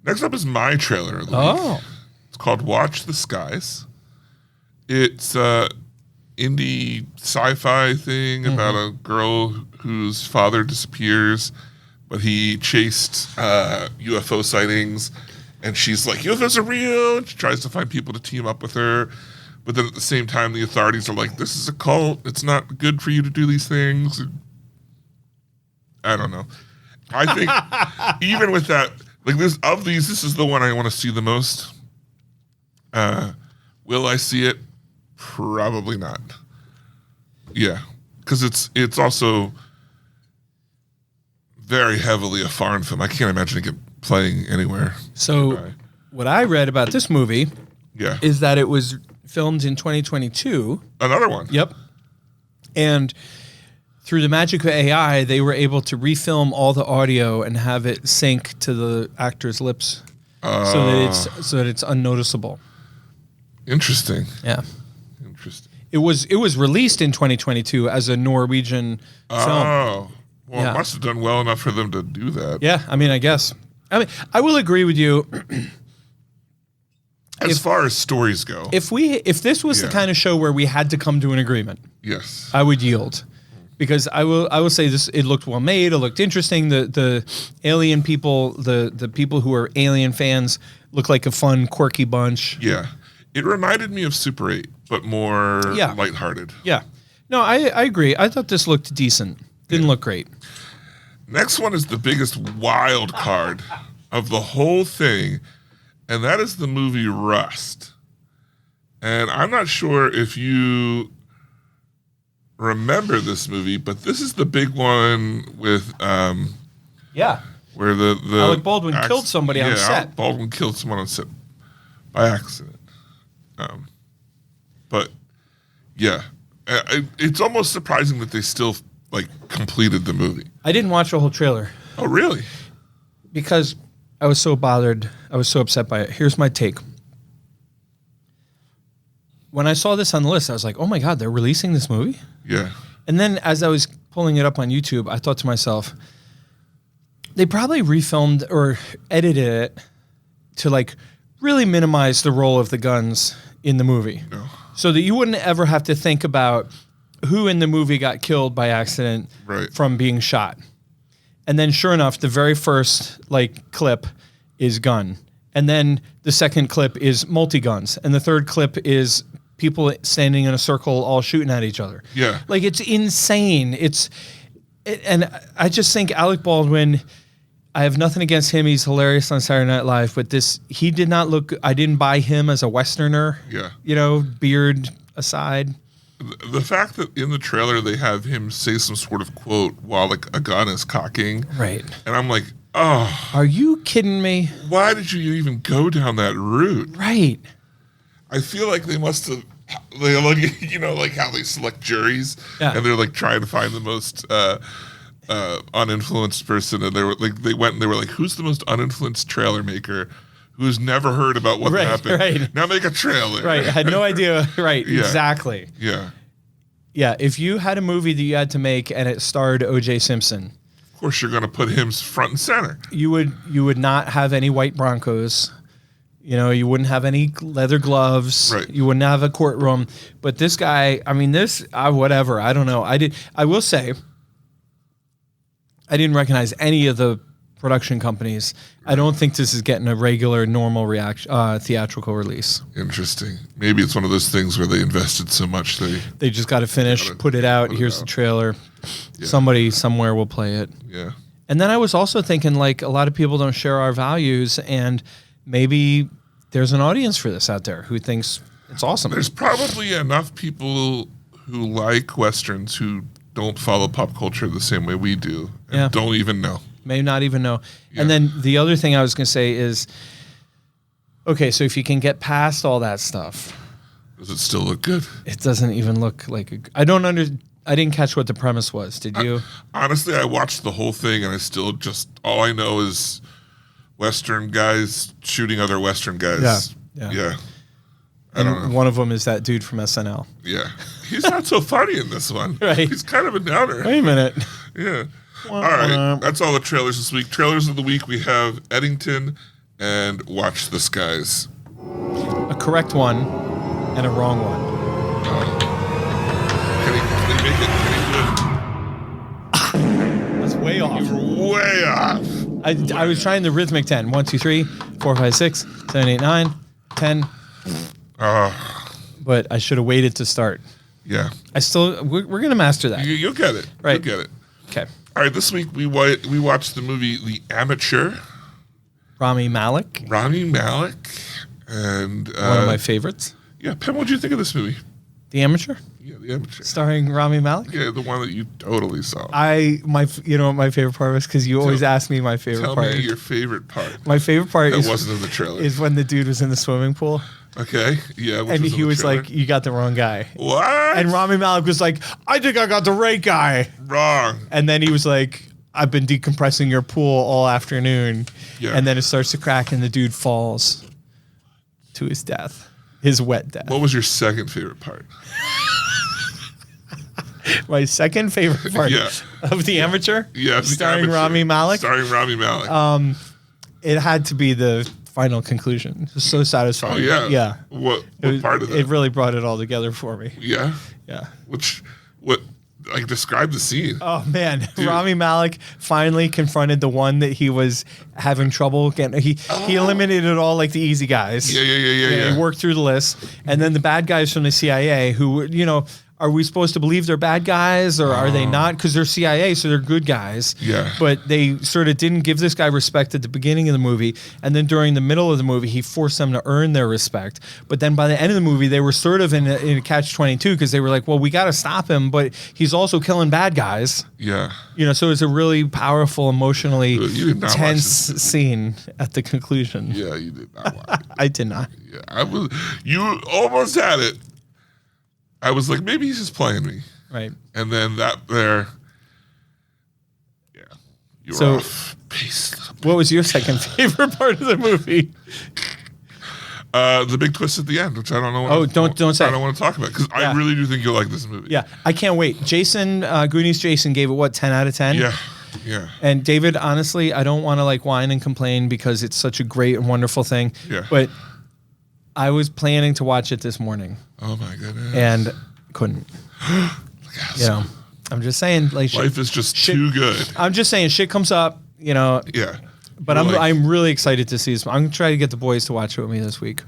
next up is my trailer of the week. Oh. It's called Watch the Skies. It's a indie sci-fi thing about a girl whose father disappears, but he chased UFO sightings, and she's like, UFOs are real, and she tries to find people to team up with her, but then at the same time, the authorities are like, this is a cult, it's not good for you to do these things. I don't know. I think even with that, like this is the one I want to see the most. Will I see it? Probably not. Yeah, because it's also very heavily a foreign film. I can't imagine it playing anywhere. So what I read about this movie is that it was filmed in 2022. Another one. Yep. And through the magic of AI, they were able to refilm all the audio and have it sync to the actor's lips so that it's unnoticeable. Interesting. Yeah. Interesting. It was released in 2022 as a Norwegian film. Oh. Well, it must have done well enough for them to do that. Yeah, I mean, I guess. I mean, I will agree with you. As far as stories go. If this was the kind of show where we had to come to an agreement, yes, I would yield. Because I will say this, it looked well made, it looked interesting. The alien people, the people who are alien fans look like a fun, quirky bunch. Yeah. It reminded me of Super 8, but more lighthearted. Yeah. No, I agree. I thought this looked decent. Didn't look great. Next one is the biggest wild card of the whole thing, and that is the movie Rust. And I'm not sure if you remember this movie, but this is the big one with where the Alec Baldwin killed somebody on set. Alec Baldwin killed someone on set by accident. But yeah, it's almost surprising that they still completed the movie. I didn't watch the whole trailer. Oh, really? Because I was so bothered. I was so upset by it. Here's my take. When I saw this on the list, I was like, oh my God, they're releasing this movie? Yeah. And then as I was pulling it up on YouTube, I thought to myself, they probably refilmed or edited it to really minimize the role of the guns in the movie. No. So that you wouldn't ever have to think about who in the movie got killed by accident from being shot. And then sure enough, the very first clip is gun. And then the second clip is multi-guns. And the third clip is people standing in a circle all shooting at each other. Yeah. It's insane. And I just think Alec Baldwin, I have nothing against him. He's hilarious on Saturday Night Live, but he did not look, I didn't buy him as a Westerner. Yeah. Beard aside. The fact that in the trailer they have him say some sort of quote while a gun is cocking. Right. And I'm like, Oh, Are you kidding me? why did you even go down that route? Right. I feel like they must have, they like, like how they select juries, Yeah. and they're like trying to find the most uninfluenced person, and they were like, who's the most uninfluenced trailer maker who's never heard about what happened? Right. Now make a trailer. Right. I had no idea. Right. Yeah. Exactly. Yeah. Yeah. If you had a movie that you had to make and it starred O.J. Simpson, Of course, you're going to put him front and center. you would not have any white Broncos. You wouldn't have any leather gloves. Right. You wouldn't have a courtroom. But this guy, I mean, whatever. I don't know. I will say, I didn't recognize any of the production companies. I don't think this is getting a regular, normal theatrical release. Interesting. Maybe it's one of those things where they invested so much They just got to finish, put it out. Here's the trailer. Yeah. Somebody somewhere will play it. Yeah. And then I was also thinking, like, a lot of people don't share our values, and maybe there's an audience for this out there who thinks it's awesome. There's probably enough people who like Westerns who don't follow pop culture the same way we do and Yeah. don't even know. May not even know. Yeah. And then the other thing I was going to say is, okay, so if you can get past all that stuff, Does it still look good? it doesn't even look like I didn't catch what the premise was. Did you? Honestly, I watched the whole thing and I still all I know is Western guys shooting other Western guys. Yeah. I don't know. One of them is that dude from SNL. Yeah. He's not so funny in this one. Right. He's kind of a downer. Wait a minute. Yeah. All right. That's all the trailers this week. Trailers of the week, we have Eddington and Watch the Skies. A correct one and a wrong one. Can he make it? Can he do That's way off. it? You're way off. I was trying the rhythmic 10. 1, 2, 3, 4, 5, 6, 7, 8, 9, 10. But I should have waited to start. Yeah. We're going to master that. You'll get it. Right. You'll get it. Okay. All right. This week we watched the movie The Amateur. Rami Malek, Rami Malek and one of my favorites. Yeah, Pam, what did you think of this movie? The Amateur, Yeah, The Amateur. starring Rami Malek. Yeah, the one that you totally saw. You know what my favorite part was, because you always ask me my favorite Tell part. me your favorite part. My favorite part That wasn't in the trailer. is when the dude was in the swimming pool Okay, yeah. which and in he the was trailer. like, "You got the wrong guy," What? and Rami Malek was like, "I think I got the right guy," Wrong. and then he was like, "I've been decompressing your pool all afternoon," Yeah. and then it starts to crack and the dude falls to his death, his wet death. What was your second favorite part? My second favorite part Yeah. of The Amateur, Yeah, The starring Amateur. Rami Malek. Starring Rami Malek. It had to be the final conclusion. It was so satisfying. Oh yeah. Yeah. What It was- part of that? It really brought it all together for me. Yeah. Yeah. Like describe the scene. Oh man, Rami Malek finally confronted the one that he was having trouble getting. He eliminated all like the easy guys. Yeah. He worked through the list, and then the bad guys from the CIA, who are we supposed to believe they're bad guys or are they not? Because they're CIA, so they're good guys. Yeah. But they sort of didn't give this guy respect at the beginning of the movie. And then during the middle of the movie, he forced them to earn their respect. But then by the end of the movie, they were sort of in a catch-22 because they were like, well, we got to stop him, but he's also killing bad guys. Yeah. So it's a really powerful, emotionally You did not watch tense this. scene at the conclusion. Yeah, you did not watch it. I did not. Yeah, you almost had it. I was like, maybe he's just playing me. Right. And then you're So- off base. What was your second favorite part of the movie? The big twist at the end, which I don't know. Oh, don't say. I don't want to talk about because Yeah. I really do think you'll like this movie. Yeah, I can't wait. Jason, Goonies Jason gave it, what, 10 out of 10? Yeah. And David, honestly, I don't want to whine and complain because it's such a great and wonderful thing. Yeah. But I was planning to watch it this morning Oh my goodness. and couldn't. I'm just saying, like, Life is just shit- too good. I'm just saying, shit comes up, Yeah. But You're like, I'm really excited to see this. I'm gonna try to get the boys to watch it with me this week.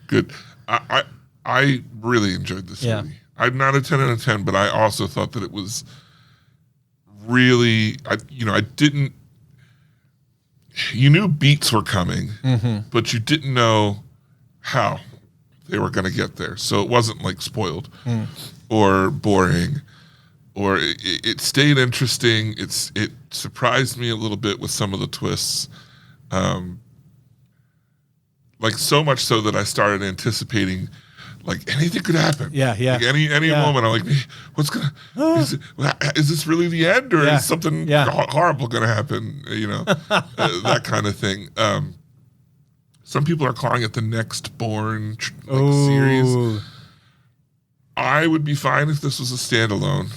good. I really enjoyed this Yeah. movie. I'm not a 10 out of 10, but I also thought that it was really. I didn't. You knew beats were coming, but you didn't know how they were going to get there. So it wasn't like spoiled or boring. or it stayed interesting. It surprised me a little bit with some of the twists. Like so much so that I started anticipating like anything could happen. Yeah, yeah. Like any moment, I'm like, what's gonna? Is this really the end, or is something horrible gonna happen? You know, that kind of thing. Some people are calling it the next Bourne series. I would be fine if this was a standalone.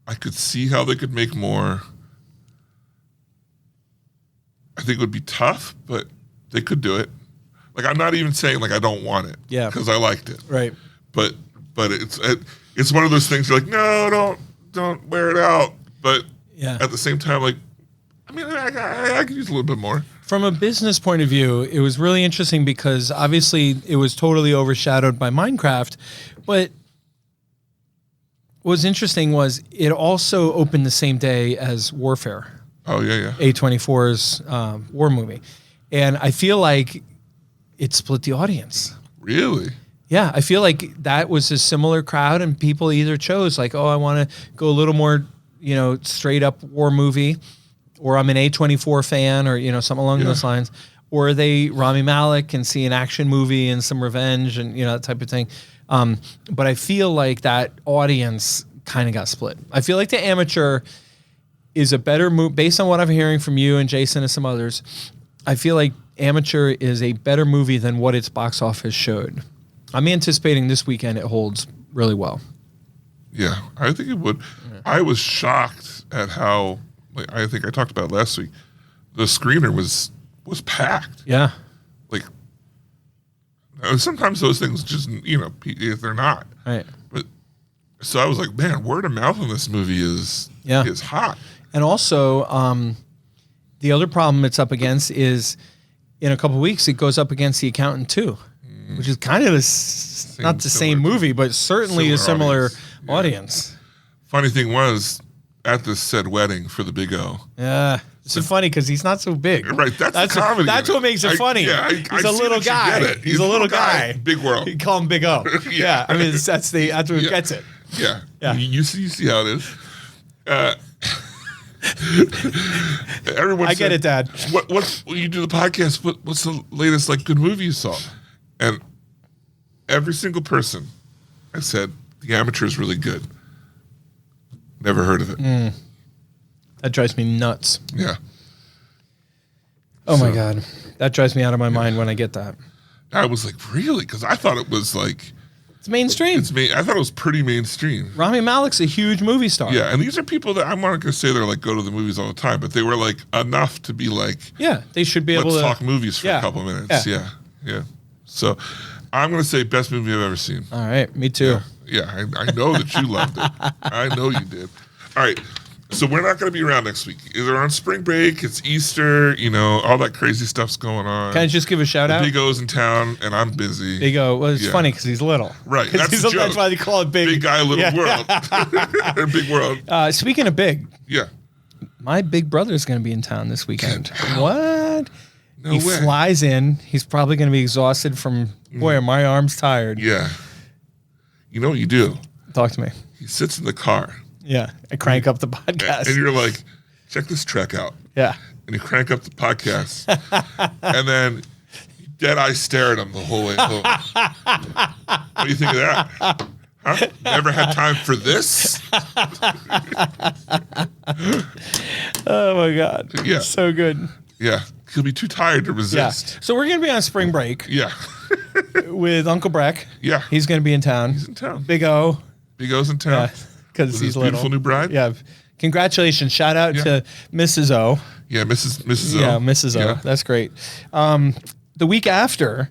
I could see how they could make more. I think it would be tough, but they could do it. Like, I'm not even saying like I don't want it, because I liked it, right? But it's one of those things you're like, no, don't wear it out. But at the same time, like, I mean, I could use a little bit more. From a business point of view, it was really interesting because obviously it was totally overshadowed by Minecraft, but what was interesting was it also opened the same day as Warfare. Oh yeah. A24's war movie, and I feel like it split the audience. Really? Yeah, I feel like that was a similar crowd, and people either chose like, oh, I want to go a little more, straight up war movie, or I'm an A24 fan, or something along those lines, or they Rami Malek and see an action movie and some revenge and that type of thing. But I feel like that audience kind of got split. I feel like The Amateur is a better movie based on what I'm hearing from you and Jason and some others. I feel like Amateur is a better movie than what its box office showed. I'm anticipating this weekend it holds really well. Yeah, I think it would. Yeah. I was shocked at how, like, I think I talked about it last week, the screener was packed. Yeah. Like, sometimes those things just, if they're not. Right. But so I was like, man, word of mouth on this movie is hot. And also, the other problem it's up against is in a couple of weeks, it goes up against The Accountant 2, which is kind of not the same movie, but certainly a similar audience. Funny thing was, at this said wedding for the Big O. Yeah. It's so funny because he's not so big. Right. That's the comedy. That's what makes it funny. He's a little guy. He's a little guy. Big world. You call him Big O. Yeah. I mean, that's what gets it. Yeah. Yeah. You see how it is. Everyone I get it, Dad. What when you do the podcast, what's the latest like good movie you saw? And every single person I said, The Amateur is really good. Never heard of it. That drives me nuts. Yeah. Oh my God. That drives me out of my mind when I get that. I was like, really? Because I thought it was like, it's mainstream. I thought it was pretty mainstream. Rami Malek's a huge movie star. Yeah, and these are people that I'm not going to say they're like go to the movies all the time, but they were like enough to be like, they should be able to talk movies for a couple of minutes. Yeah. So I'm going to say best movie I've ever seen. All right, me too. Yeah, I know that you loved it. I know you did. All right. So we're not going to be around next week. They're on spring break. It's Easter. All that crazy stuff's going on. Can I just give a shout out? Big O's in town, and I'm busy. Big O. Well, it's funny because he's little. Right. That's the joke. That's why they call it Big. Big guy, little world. Big world. Speaking of big. Yeah. My big brother's going to be in town this weekend. What? No he way. flies in. He's probably going to be exhausted from, boy, are my arms tired. Yeah. You know what you do? Talk to me. He sits in the car. Yeah, I crank up the podcast. And you're like, check this track out. Yeah. And you crank up the podcast. And then you dead eye stare at him the whole way home. What do you think of that? Huh? Never had time for this? Oh, my God. Yeah. So good. Yeah. He'll be too tired to resist. Yeah. So we're going to be on spring break. Yeah. With Uncle Breck. Yeah. He's going to be in town. He's in town. Big O. Big O's in town. Because he's little. Beautiful new bride. Yeah. Congratulations. Shout out to Mrs. O. Yeah, Mrs. O. Yeah, Mrs. O. Yeah. That's great. The week after,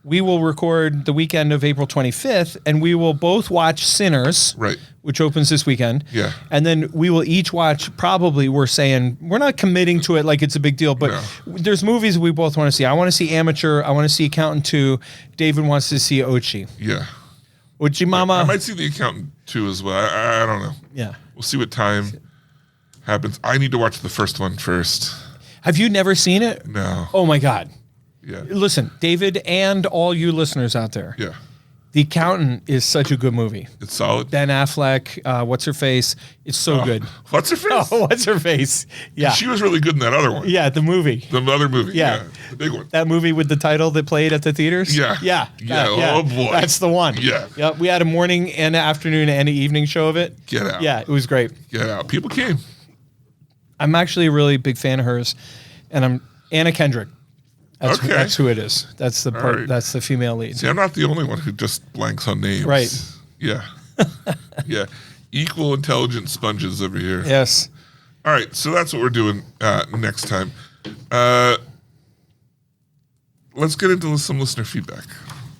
we will record the weekend of April 25th, and we will both watch Sinners, Right. which opens this weekend. Yeah. And then we will each watch, probably, we're saying, we're not committing to it like it's a big deal, but there's movies we both want to see. I want to see Amateur. I want to see Accountant 2. David wants to see Ochi. Yeah. Ochi Mama. I might see The Accountant too as well. I don't know. Yeah. We'll see what time happens. I need to watch the first one first. Have you never seen it? No. Oh, my God. Yeah. Listen, David and all you listeners out there. Yeah. The Accountant is such a good movie. It's solid. Ben Affleck, what's her face? It's so good. What's her face? Oh, what's her face? Yeah. She was really good in that other one. Yeah, the movie. The other movie. Yeah. The big one. That movie with the title that played at the theaters? Yeah. Yeah. Yeah. Oh, boy. That's the one. Yeah. Yep. We had a morning and an afternoon and an evening show of it. Get out. Yeah, it was great. Get out. People came. I'm actually a really big fan of hers. And I'm Anna Kendrick. Okay. That's who it is. That's the part. right. That's the female lead. See, I'm not the only one who just blanks on names. Right. Yeah. Yeah. Equal intelligent sponges over here. Yes. All right. So that's what we're doing next time. Let's get into some listener feedback.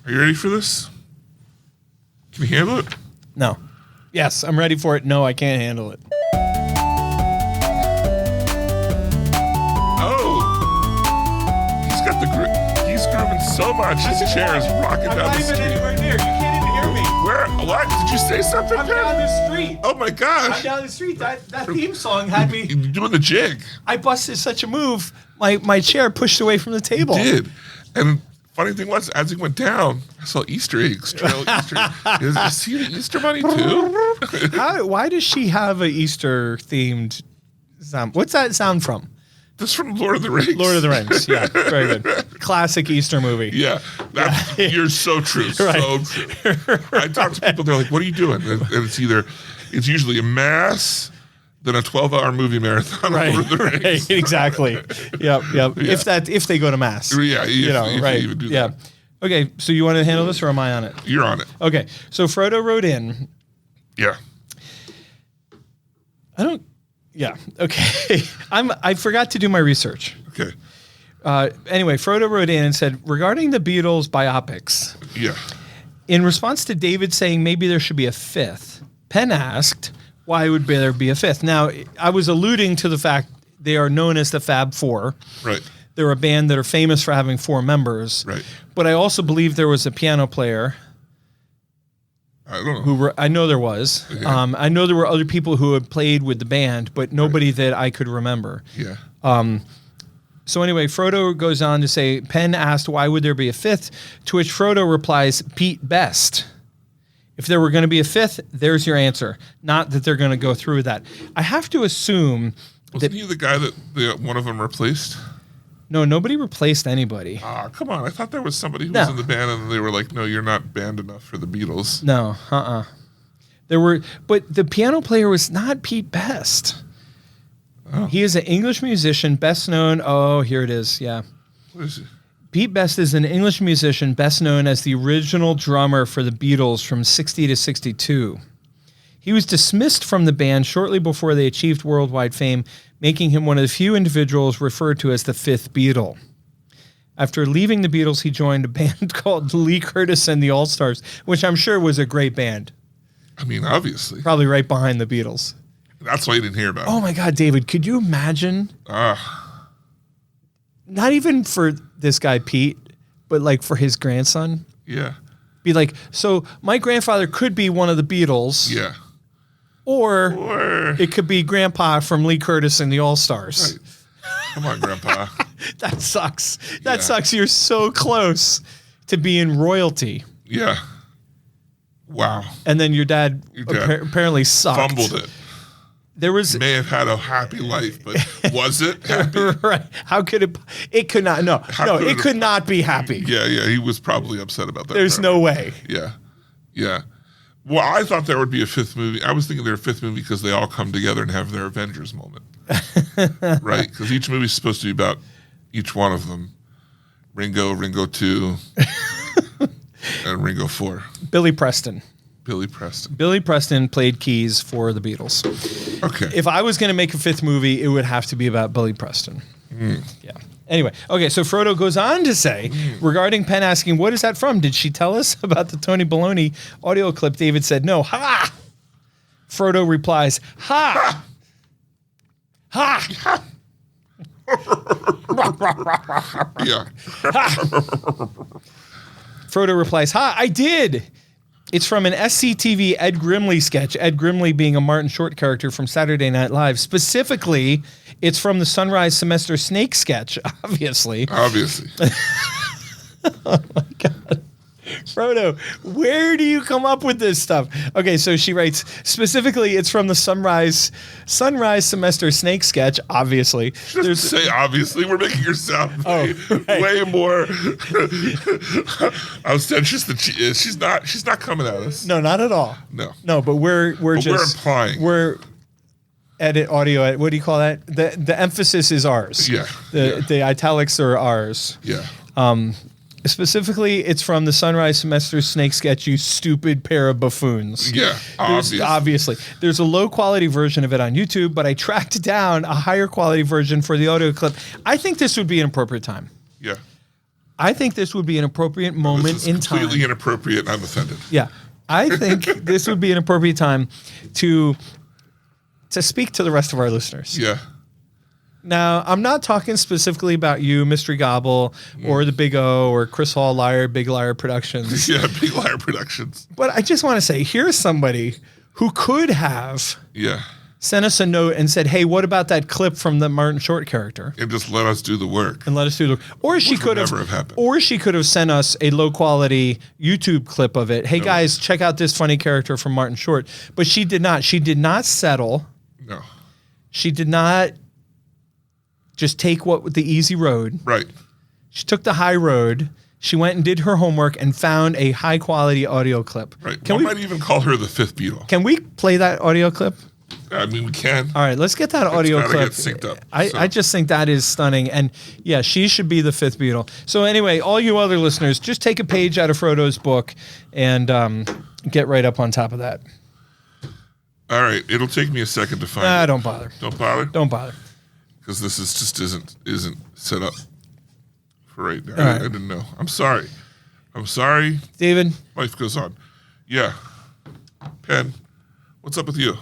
Are you ready for this? Can you handle it? No. Yes, I'm ready for it. No, I can't handle it. He's grooving so much. His chair is rocking down the street. anywhere near. You can't even hear me. Where? What? Did you say something? I'm Pen? down the street. Oh my gosh! I'm down the street. That theme song had me. You're doing the jig. I busted such a move. My chair pushed away from the table. You did. And funny thing was, as he went down, I saw Easter eggs. Trail Easter. Is he the Easter bunny too? Why does she have a Easter themed sound? What's that sound from? This is from Lord of the Rings. Lord of the Rings. Yeah, very good. Classic Easter movie. Yeah, you're so true. Right. So true. I talk to people. They're like, "What are you doing?" And it's usually a mass, then a 12-hour movie marathon. Right. Lord of the Rings. Right, exactly. Yep. Yeah. If they go to mass. Yeah, if right. they even do yeah. that. Okay, so you want to handle this or am I on it? You're on it. Okay, so Frodo wrote in. Yeah. Yeah. Okay. I forgot to do my research. Okay. Anyway, Frodo wrote in and said, regarding the Beatles biopics, Yeah. in response to David saying maybe there should be a fifth, Penn asked, why would there be a fifth? Now, I was alluding to the fact they are known as the Fab Four. Right. They're a band that are famous for having four members. Right. But I also believe there was a piano player. I don't know. I know there was. Okay. I know there were other people who had played with the band, but nobody that I could remember. Yeah. So anyway, Frodo goes on to say, Penn asked, why would there be a fifth? To which Frodo replies, Pete Best. If there were going to be a fifth, there's your answer. Not that they're going to go through that. I have to assume Wasn't he the guy that one of them replaced? No, nobody replaced anybody. Ah, come on. I thought there was somebody who was No. in the band and they were like, no, you're not band enough for the Beatles. No, but the piano player was not Pete Best. Oh. He is an English musician, best known. Oh, here it is. Yeah. What is it? Pete Best is an English musician best known as the original drummer for the Beatles from 60 to 62. He was dismissed from the band shortly before they achieved worldwide fame, making him one of the few individuals referred to as the fifth Beatle. After leaving the Beatles, he joined a band called Lee Curtis and the All-Stars, which I'm sure was a great band. I mean, obviously. Probably right behind the Beatles. That's why you didn't hear about it. Oh my God, David, could you imagine? Not even for this guy, Pete, but like for his grandson? Yeah. Be like, so my grandfather could be one of the Beatles. Yeah. Or it could be Grandpa from Lee Curtis and the All-Stars. Right. Come on, Grandpa. That sucks. That Yeah. sucks. You're so close to being royalty. Yeah. Wow. And then your dad, dad apparently sucked. Fumbled it. There was May have had a happy life, but was it happy? right. How could it? It could not. No, could it it- could not be happy. Yeah, he was probably upset about that. There's no way. Yeah. Well, I thought there would be a fifth movie. I was thinking there a fifth movie because they all come together and have their Avengers moment. Right? Because each movie's supposed to be about each one of them. Ringo 2, and Ringo 4. Billy Preston. Billy Preston. Billy Preston played keys for the Beatles. Okay. If I was going to make a fifth movie, it would have to be about Billy Preston. Yeah. Anyway, okay, so Frodo goes on to say, regarding Penn asking, what is that from? Did she tell us about the Tony Baloney audio clip? David said, no. Ha! Frodo replies, ha! Ha! Yeah. Frodo replies, ha, I did. It's from an SCTV Ed Grimley sketch, Ed Grimley being a Martin Short character from Saturday Night Live. Specifically, it's from the Sunrise Semester Snake sketch, obviously. Obviously. Oh, my God. Frodo, where do you come up with this stuff? Okay, so she writes, specifically, it's from the Sunrise Semester Snake sketch, obviously. Just say obviously, we're making her sound way more ostentatious than she is. She's not coming at us. No, not at all. No, but we're implying. We're edit audio. What do you call that? The emphasis is ours. Yeah. The italics are ours. Yeah. Specifically, it's from the Sunrise Semester Snake sketch, you stupid pair of buffoons. Yeah, obviously. There's a low-quality version of it on YouTube, but I tracked down a higher-quality version for the audio clip. I think this would be an appropriate time. Yeah. I think this would be an appropriate moment in time. Completely inappropriate. I'm offended. Yeah. I think this would be an appropriate time to speak to the rest of our listeners. Yeah. Now, I'm not talking specifically about you, Mystery Gobble, or the Big O, or Chris Hall Liar, Big Liar Productions. Yeah, Big Liar Productions. But I just want to say, here's somebody who could have sent us a note and said, hey, what about that clip from the Martin Short character? And just let us do the work. Or she could have never have happened. Or she could have sent us a low quality YouTube clip of it. Hey guys, check out this funny character from Martin Short. But she did not. She did not settle. No. She did not just take the easy road. Right. She took the high road. She went and did her homework and found a high quality audio clip. Right. We might even call her the fifth Beatle. Can we play that audio clip? I mean, we can. All right, let's get that audio clip. Get synced up. I just think that is stunning. And yeah, she should be the fifth Beatle. So anyway, all you other listeners, just take a page out of Frodo's book and get right up on top of that. All right. It'll take me a second to find it. Don't bother. Don't bother? Don't bother. Because this is just isn't set up for right now. All right. I didn't know. I'm sorry. David. Life goes on. Yeah. Penn, what's up with you?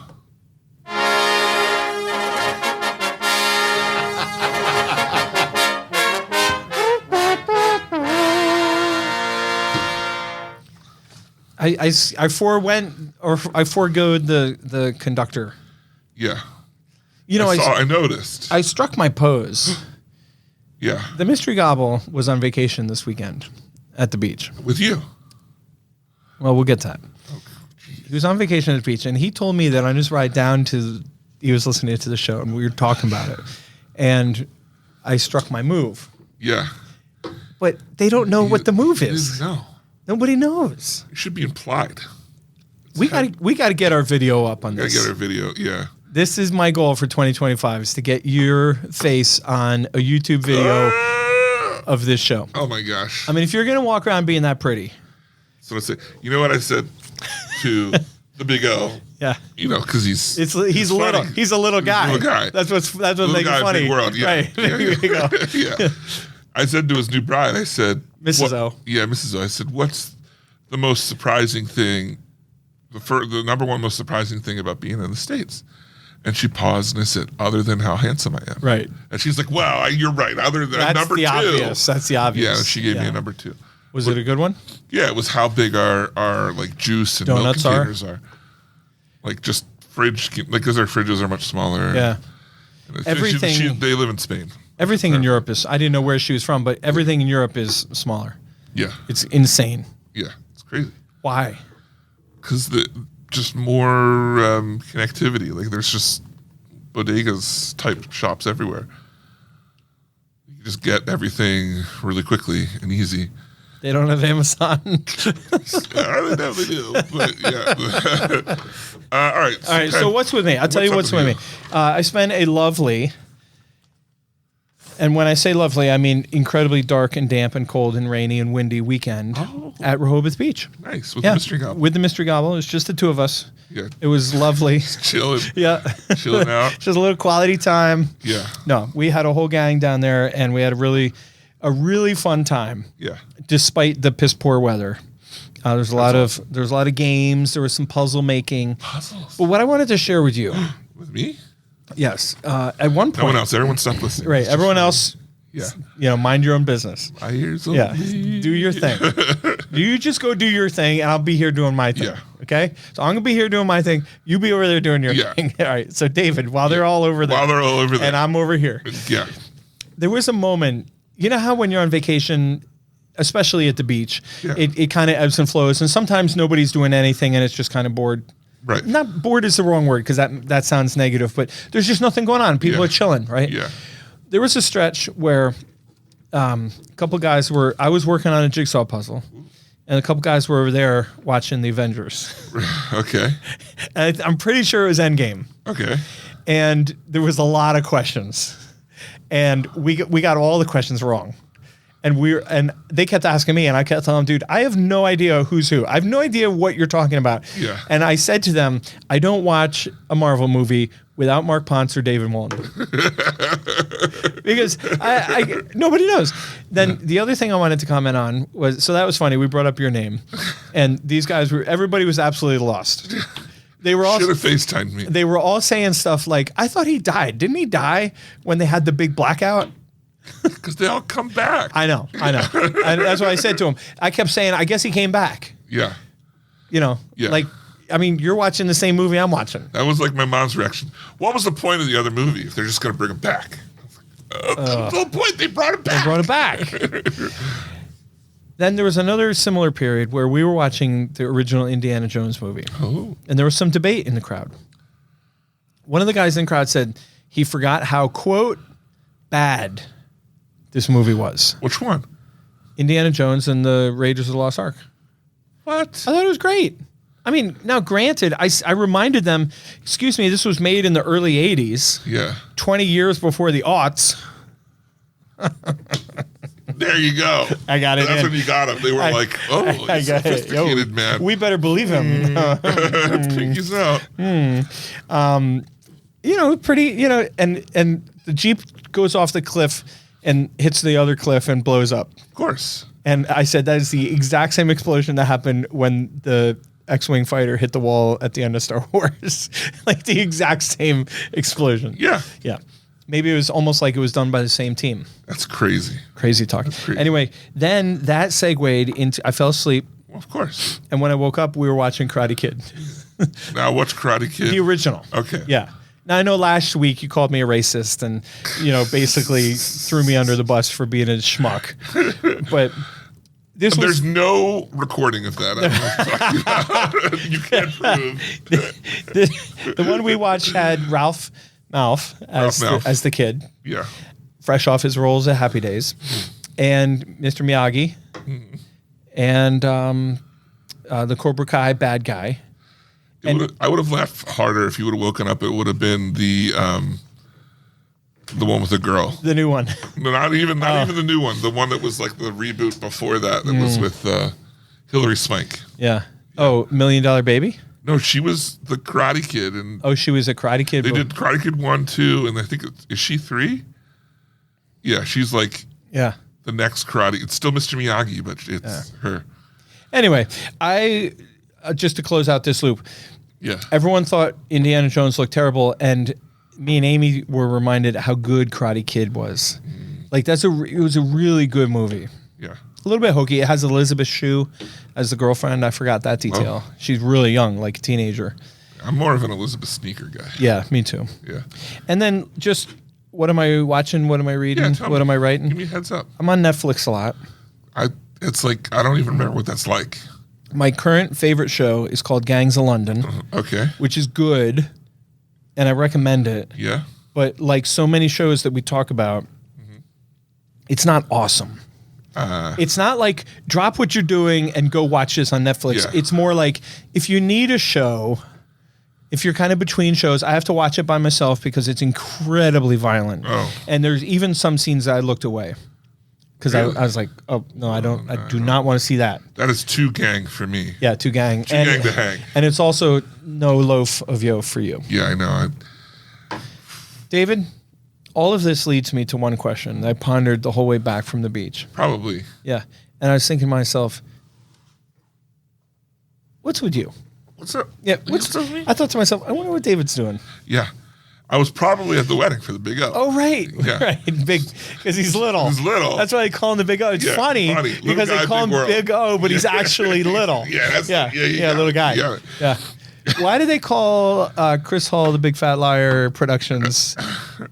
I foregoed the conductor. Yeah. You know, I noticed. I struck my pose. Yeah. The Mystery Gobble was on vacation this weekend at the beach. With you? Well, we'll get to that. He was on vacation at the beach, and he told me that on his ride down he was listening to the show, and we were talking about it. And I struck my move. Yeah. But they don't know what the move is. No. Nobody knows. It should be implied. We got to get our video up on this. Gotta get our video, yeah. This is my goal for 2025 is to get your face on a YouTube video of this show. Oh my gosh. I mean, if you're going to walk around being that pretty. So I say, you know what I said to the Big O? Yeah. You know, because he's a little guy. He's a little guy. That's what little makes guy, it funny. Big world. Yeah. Right. Yeah. Yeah. I said to his new bride, I said, Mrs. O. Yeah, Mrs. O. I said, what's the most surprising thing, the number one most surprising thing about being in the States? And she paused and I said, other than how handsome I am. Right. And she's like, wow, you're right. Other than number two. Obvious. That's the obvious. Yeah, she gave me a number 2. Was it a good one? Yeah, it was how big our like juice and donuts milk containers are. Like just because our fridges are much smaller. Yeah. Everything. They live in Spain. Everything in Europe is, I didn't know where she was from, but everything in Europe is smaller. Yeah. It's insane. Yeah, it's crazy. Why? Because just more connectivity. Like there's just bodegas type shops everywhere. You can just get everything really quickly and easy. They don't have Amazon. They definitely do. But yeah. All right. All right. So what's with me? I'll tell you what's with me. I spent a lovely, and when I say lovely, I mean incredibly dark and damp and cold and rainy and windy weekend at Rehoboth Beach. Nice. With the Mystery Gobble. With the Mystery Gobble. It was just the two of us. Yeah. It was lovely. Chilling. Yeah. Chilling out. Just a little quality time. Yeah. No, we had a whole gang down there and we had a really fun time. Yeah. Despite the piss poor weather. There's a lot of games. There was some puzzle making. Puzzles. But what I wanted to share with you. With me? Yes. At one point. No one else. Everyone stop listening. Right. Everyone else. Yeah. Mind your own business. I hear something. Yeah. Do your thing. You just go do your thing, and I'll be here doing my thing. Yeah. Okay. So I'm gonna be here doing my thing. You be over there doing your thing. All right. So David, while they're all over there, and I'm over here. Yeah. There was a moment. You know how when you're on vacation, especially at the beach. Yeah. It kind of ebbs and flows, and sometimes nobody's doing anything, and it's just kind of bored. Right. Not bored is the wrong word because that sounds negative, but there's just nothing going on. People Yeah. are chilling, right? Yeah. There was a stretch where a couple guys I was working on a jigsaw puzzle, and a couple guys were over there watching the Avengers. Okay. And I'm pretty sure it was Endgame. Okay. And there was a lot of questions, and we got all the questions wrong. And they kept asking me, and I kept telling them, dude, I have no idea who's who. I have no idea what you're talking about. Yeah. And I said to them, I don't watch a Marvel movie without Mark Ponce or David Mullen. Because nobody knows. Then the other thing I wanted to comment on was, so that was funny. We brought up your name, and these guys everybody was absolutely lost. They were all Should have FaceTimed me. They were all saying stuff like, I thought he died. Didn't he die when they had the big blackout? Because they all come back. I know. And that's what I said to him. I kept saying, I guess he came back. Yeah. You know, Yeah. like, I mean, you're watching the same movie I'm watching. That was like my mom's reaction. What was the point of the other movie if they're just going to bring him back? The whole point, they brought him back. They brought it back. Then there was another similar period where we were watching the original Indiana Jones movie. Oh. And there was some debate in the crowd. One of the guys in the crowd said he forgot how, quote, bad this movie was. Which one? Indiana Jones and the Raiders of the Lost Ark. What? I thought it was great. I mean, now granted, I reminded them, excuse me, this was made in the early 80s, Yeah. 20 years before the aughts. There you go. I got it That's in. when you got him. They were like, oh, he's a sophisticated man. We better believe him. Pinkies out. You know, pretty, you know, and the Jeep goes off the cliff and hits the other cliff and blows up. Of course. And I said that is the exact same explosion that happened when the X-Wing fighter hit the wall at the end of Star Wars. Like the exact same explosion. Yeah. Yeah. Maybe it was almost like it was done by the same team. That's crazy. Crazy talk. crazy. Anyway, then that segued into, I fell asleep. Well, of course. And when I woke up, we were watching Karate Kid. Now, what's Karate Kid? The original. Okay. Yeah. Now, I know last week you called me a racist and, you know, basically threw me under the bus for being a schmuck. But this There's was... no recording of that. I don't know what you're talking about. You can't prove. the one we watched had Ralph Malph as the kid, Yeah. fresh off his roles at Happy Days, and Mr. Miyagi, and the Cobra Kai bad guy. I would have laughed harder if you would have woken up. It would have been the one with the girl. The new one. No, not even the new one. The one that was like the reboot before that. That was with Hilary Swank. Yeah. Oh, $1 Million Baby? No, she was the Karate Kid, and Oh, she was a Karate Kid. they did Karate Kid 1, 2, and I think is she 3? Yeah, she's like Yeah. the next Karate. It's still Mr. Miyagi, but it's her. Anyway, just to close out this loop, Yeah. everyone thought Indiana Jones looked terrible, and me and Amy were reminded how good Karate Kid was. Like it was a really good movie. Yeah. A little bit hokey. It has Elizabeth Shue as the girlfriend. I forgot that detail. Oh. She's really young, like a teenager. I'm more of an Elizabeth Sneaker guy. Yeah, me too. Yeah. And then just what am I watching? What am I reading? tell What me. am I writing? Give me a heads up. I'm on Netflix a lot. It's like I don't even remember what that's like. My current favorite show is called Gangs of London, Okay. which is good, and I recommend it. Yeah. But like so many shows that we talk about, it's not awesome. It's not like drop what you're doing and go watch this on Netflix. Yeah. It's more like if you need a show, if you're kind of between shows, I have to watch it by myself because it's incredibly violent. Oh. And there's even some scenes that I looked away because Really? I was like, oh no, I do not want to see that. That is too gang for me. Yeah, too gang. Gang to hang. And it's also no loaf of yo for you. Yeah, I know. David, all of this leads me to one question that I pondered the whole way back from the beach. Probably. Yeah. And I was thinking to myself, what's with you? What's up? Yeah. What's up with me? I thought to myself, I wonder what David's doing. Yeah. I was probably at the wedding for the Big O. Oh, right. Yeah. Right. Big, because he's little. He's little. That's why they call him the Big O. It's Yeah, funny Little because guy, they call him big world. Big O, but he's actually little. Yeah, that's yeah, you got little it. guy. You got it. Yeah. Why do they call Chris Hall, the Big Fat Liar Productions,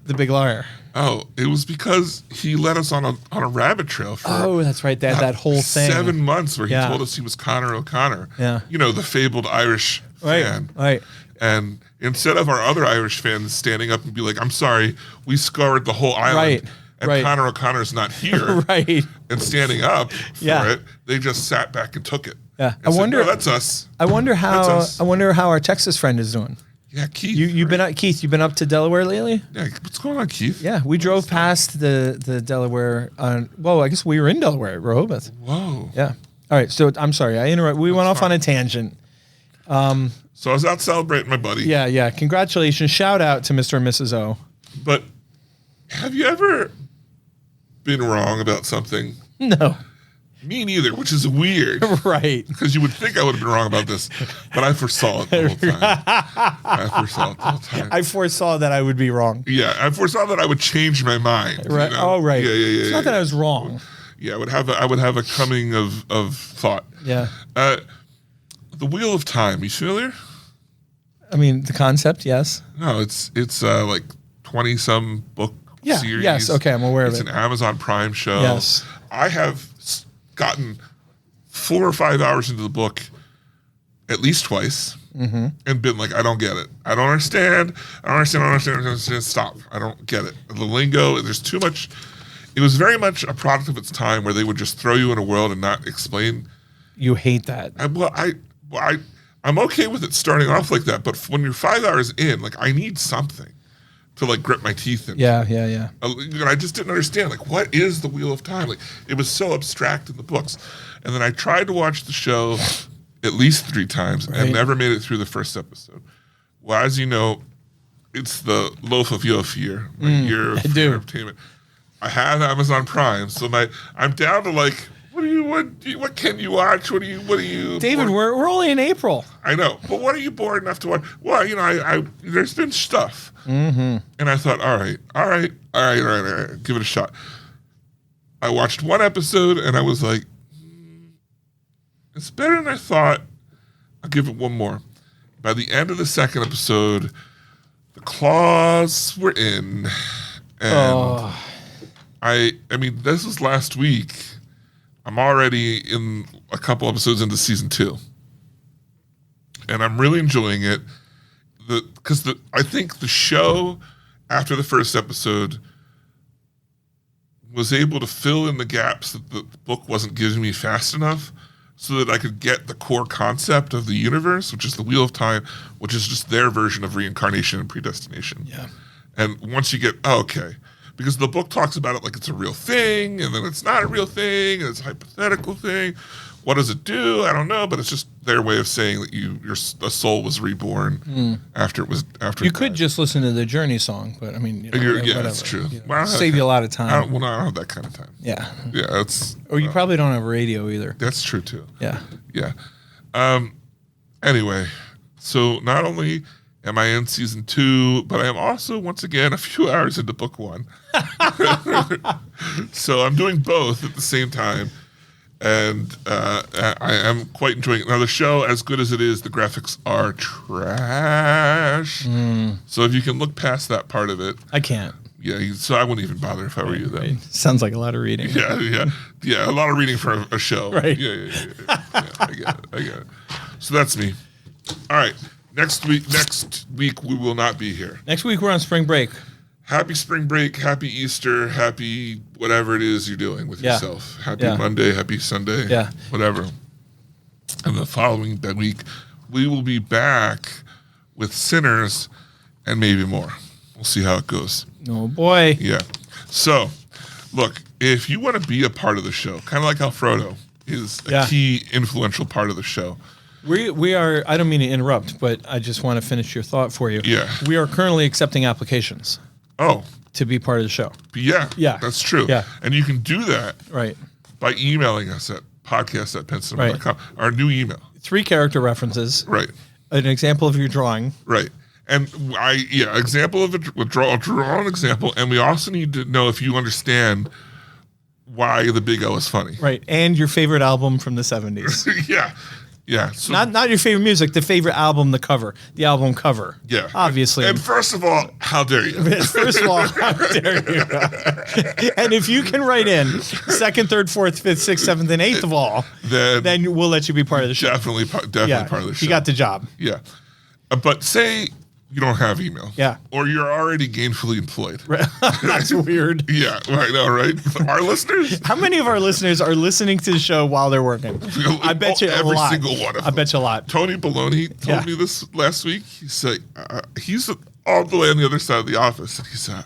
the Big Liar? Oh, it was because he led us on a rabbit trail for Oh, that's right. That whole thing. 7 months where he Yeah. told us he was Conor O'Connor. Yeah. You know, the fabled Irish fan. Right. And instead of our other Irish fans standing up and be like, I'm sorry, we scoured the whole island. Right. And Right. Conor O'Connor's not here. Right. And standing up for Yeah. it, they just sat back and took it. Yeah. And said, no, that's us. I wonder That's us. how our Texas friend is doing. Yeah, Keith. You've been up, Keith. You've been up to Delaware lately? Yeah, what's going on, Keith? Yeah, we drove past the Delaware. I guess we were in Delaware, Rehoboth. Whoa. Yeah. All right. So I'm sorry, I interrupted. We went off on a tangent. So I was out celebrating my buddy. Yeah. Congratulations. Shout out to Mr. and Mrs. O. But have you ever been wrong about something? No. Me neither, which is weird. Right. Because you would think I would have been wrong about this, but I foresaw it the whole time. I foresaw that I would be wrong. Yeah, I foresaw that I would change my mind. Right. You know? Oh, right. Yeah. It's not that I was wrong. Yeah, I would have a coming of thought. Yeah. The Wheel of Time. You familiar? I mean, the concept, yes. No, it's like 20-some book Yeah. series. Yes. Okay, I'm aware of It's it. an Amazon Prime show. Yes. I have gotten 4 or 5 hours into the book at least twice and been like, I don't get it. I don't understand. Stop. I don't get it. The lingo, there's too much. It was very much a product of its time where they would just throw you in a world and not explain. You hate that. I'm okay with it starting off like that, but when you're 5 hours in, like, I need something to like grip my teeth in. Yeah. And I just didn't understand, like, what is the Wheel of Time? Like, it was so abstract in the books. And then I tried to watch the show at least 3 times and never made it through the first episode. Well, as you know, it's the loaf of year, my year of entertainment. I have Amazon Prime, so I'm down to like, what can you watch? What do you? David, we're only in April. I know, but what are you bored enough to watch? Well, I there's been stuff, and I thought, all right, give it a shot. I watched 1 episode, and I was like, it's better than I thought. I'll give it 1 more. By the end of the 2nd episode, the claws were in, and I mean, this was last week. I'm already in a couple episodes into season 2. And I'm really enjoying it. Because I think the show, after the first episode, was able to fill in the gaps that the book wasn't giving me fast enough so that I could get the core concept of the universe, which is the Wheel of Time, which is just their version of reincarnation and predestination. Yeah. And once you get, okay. Because the book talks about it like it's a real thing, and then it's not a real thing, and it's a hypothetical thing. What does it do? I don't know, but it's just their way of saying that your soul was reborn after it was after. You could just listen to the Journey song, but I mean, yeah, that's true. Well, Save you a lot of time. I don't have that kind of time. Yeah. Yeah, that's. Or you probably don't have radio either. That's true too. Yeah. Yeah. Anyway, so not only am I in season 2, but I am also, once again, a few hours into book 1. So I'm doing both at the same time. And I am quite enjoying it. Now, the show, as good as it is, the graphics are trash. So if you can look past that part of it. I can't. Yeah, so I wouldn't even bother if I were you then. Right. Sounds like a lot of reading. Yeah, a lot of reading for a show. Right. Yeah, I get it. So that's me. All right. Next week we will not be here. Next week we're on spring break. Happy spring break, happy Easter, happy whatever it is you're doing with yourself. Happy Monday, happy Sunday, whatever. And the following week, we will be back with Sinners and maybe more. We'll see how it goes. Oh, boy. Yeah. So, look, if you want to be a part of the show, kind of like how Frodo is a key influential part of the show. We are, I don't mean to interrupt, but I just want to finish your thought for you. Yeah. We are currently accepting applications. Oh. To be part of the show. Yeah. That's true. Yeah. And you can do that by emailing us at podcast@pencinema.com. Our new email. 3 character references. Right. An example of your drawing. Right. And example of draw an example. And we also need to know if you understand why the Big O is funny. Right. And your favorite album from the 70s. Yeah. Yeah. So, Not your favorite music, the favorite album, the album cover. yeah. Obviously. And first of all, how dare you? First of all, how dare you? And if you can write in second, third, fourth, fifth, sixth, seventh, and eighth of all, then we'll let you be part of the show. Definitely part of the show. You got the job. Yeah. But say you don't have email. Yeah. Or you're already gainfully employed. That's weird. Yeah, I know, right? Our listeners? How many of our listeners are listening to the show while they're working? I bet you a lot. Every single one of them. I bet you a lot. Tony Baloney told me this last week. He said, he's all the way on the other side of the office. And he said,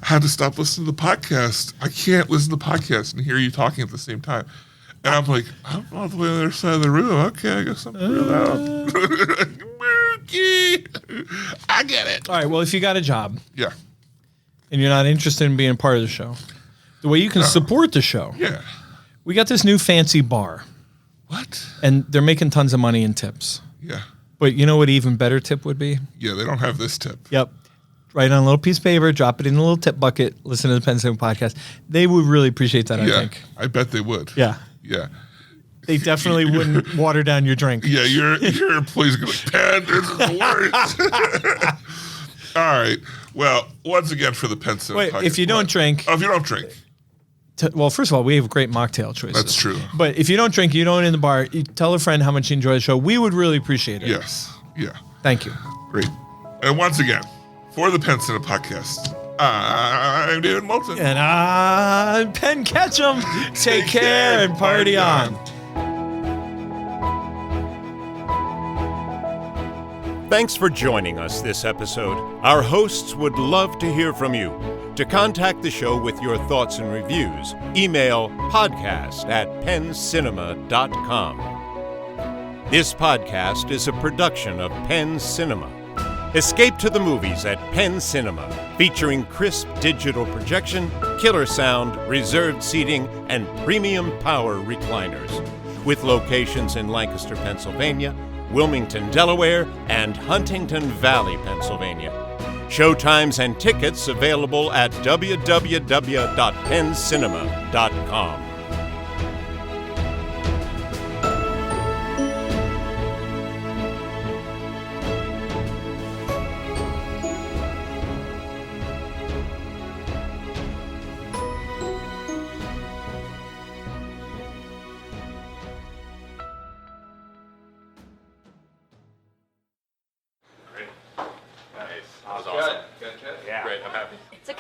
I had to stop listening to the podcast. I can't listen to the podcast and hear you talking at the same time. And I'm like, I'm all the way on the other side of the room. Okay, I guess I'm pretty loud. I get it. All right, well, if you got a job Yeah. and you're not interested in being a part of the show, the way you can support the show, Yeah. we got this new fancy bar, What? and they're making tons of money in tips. Yeah. But you know what even better tip would be? Yeah, they don't have this tip. Yep. Write on a little piece of paper, drop it in a little tip bucket, listen to the Penn Cinema podcast. They would really appreciate that, I Yeah, think. I bet they would. Yeah. Yeah. They definitely wouldn't water down your drink. Yeah, your employees are going to Penn, this is the worst. All right. Well, once again for the Penn Cinema Wait, podcast. if you don't drink... Oh, if you don't drink. Well, first of all, we have great mocktail choices. That's true. But if you don't drink, you don't in the bar, you tell a friend how much you enjoy the show. We would really appreciate it. Yes. Yeah. Thank you. Great. And once again, for the Penn Cinema podcast, I'm David Moulton. And I'm Penn Ketchum. Take care and party on. Thanks for joining us this episode. Our hosts would love to hear from you. To contact the show with your thoughts and reviews, email podcast@penncinema.com. This podcast is a production of Penn Cinema. Escape to the movies at Penn Cinema, featuring crisp digital projection, killer sound, reserved seating, and premium power recliners. With locations in Lancaster, Pennsylvania, Wilmington, Delaware, and Huntington Valley, Pennsylvania. Showtimes and tickets available at www.penncinema.com. Nice. That was awesome. Good. Yeah. Great. I'm happy. It's a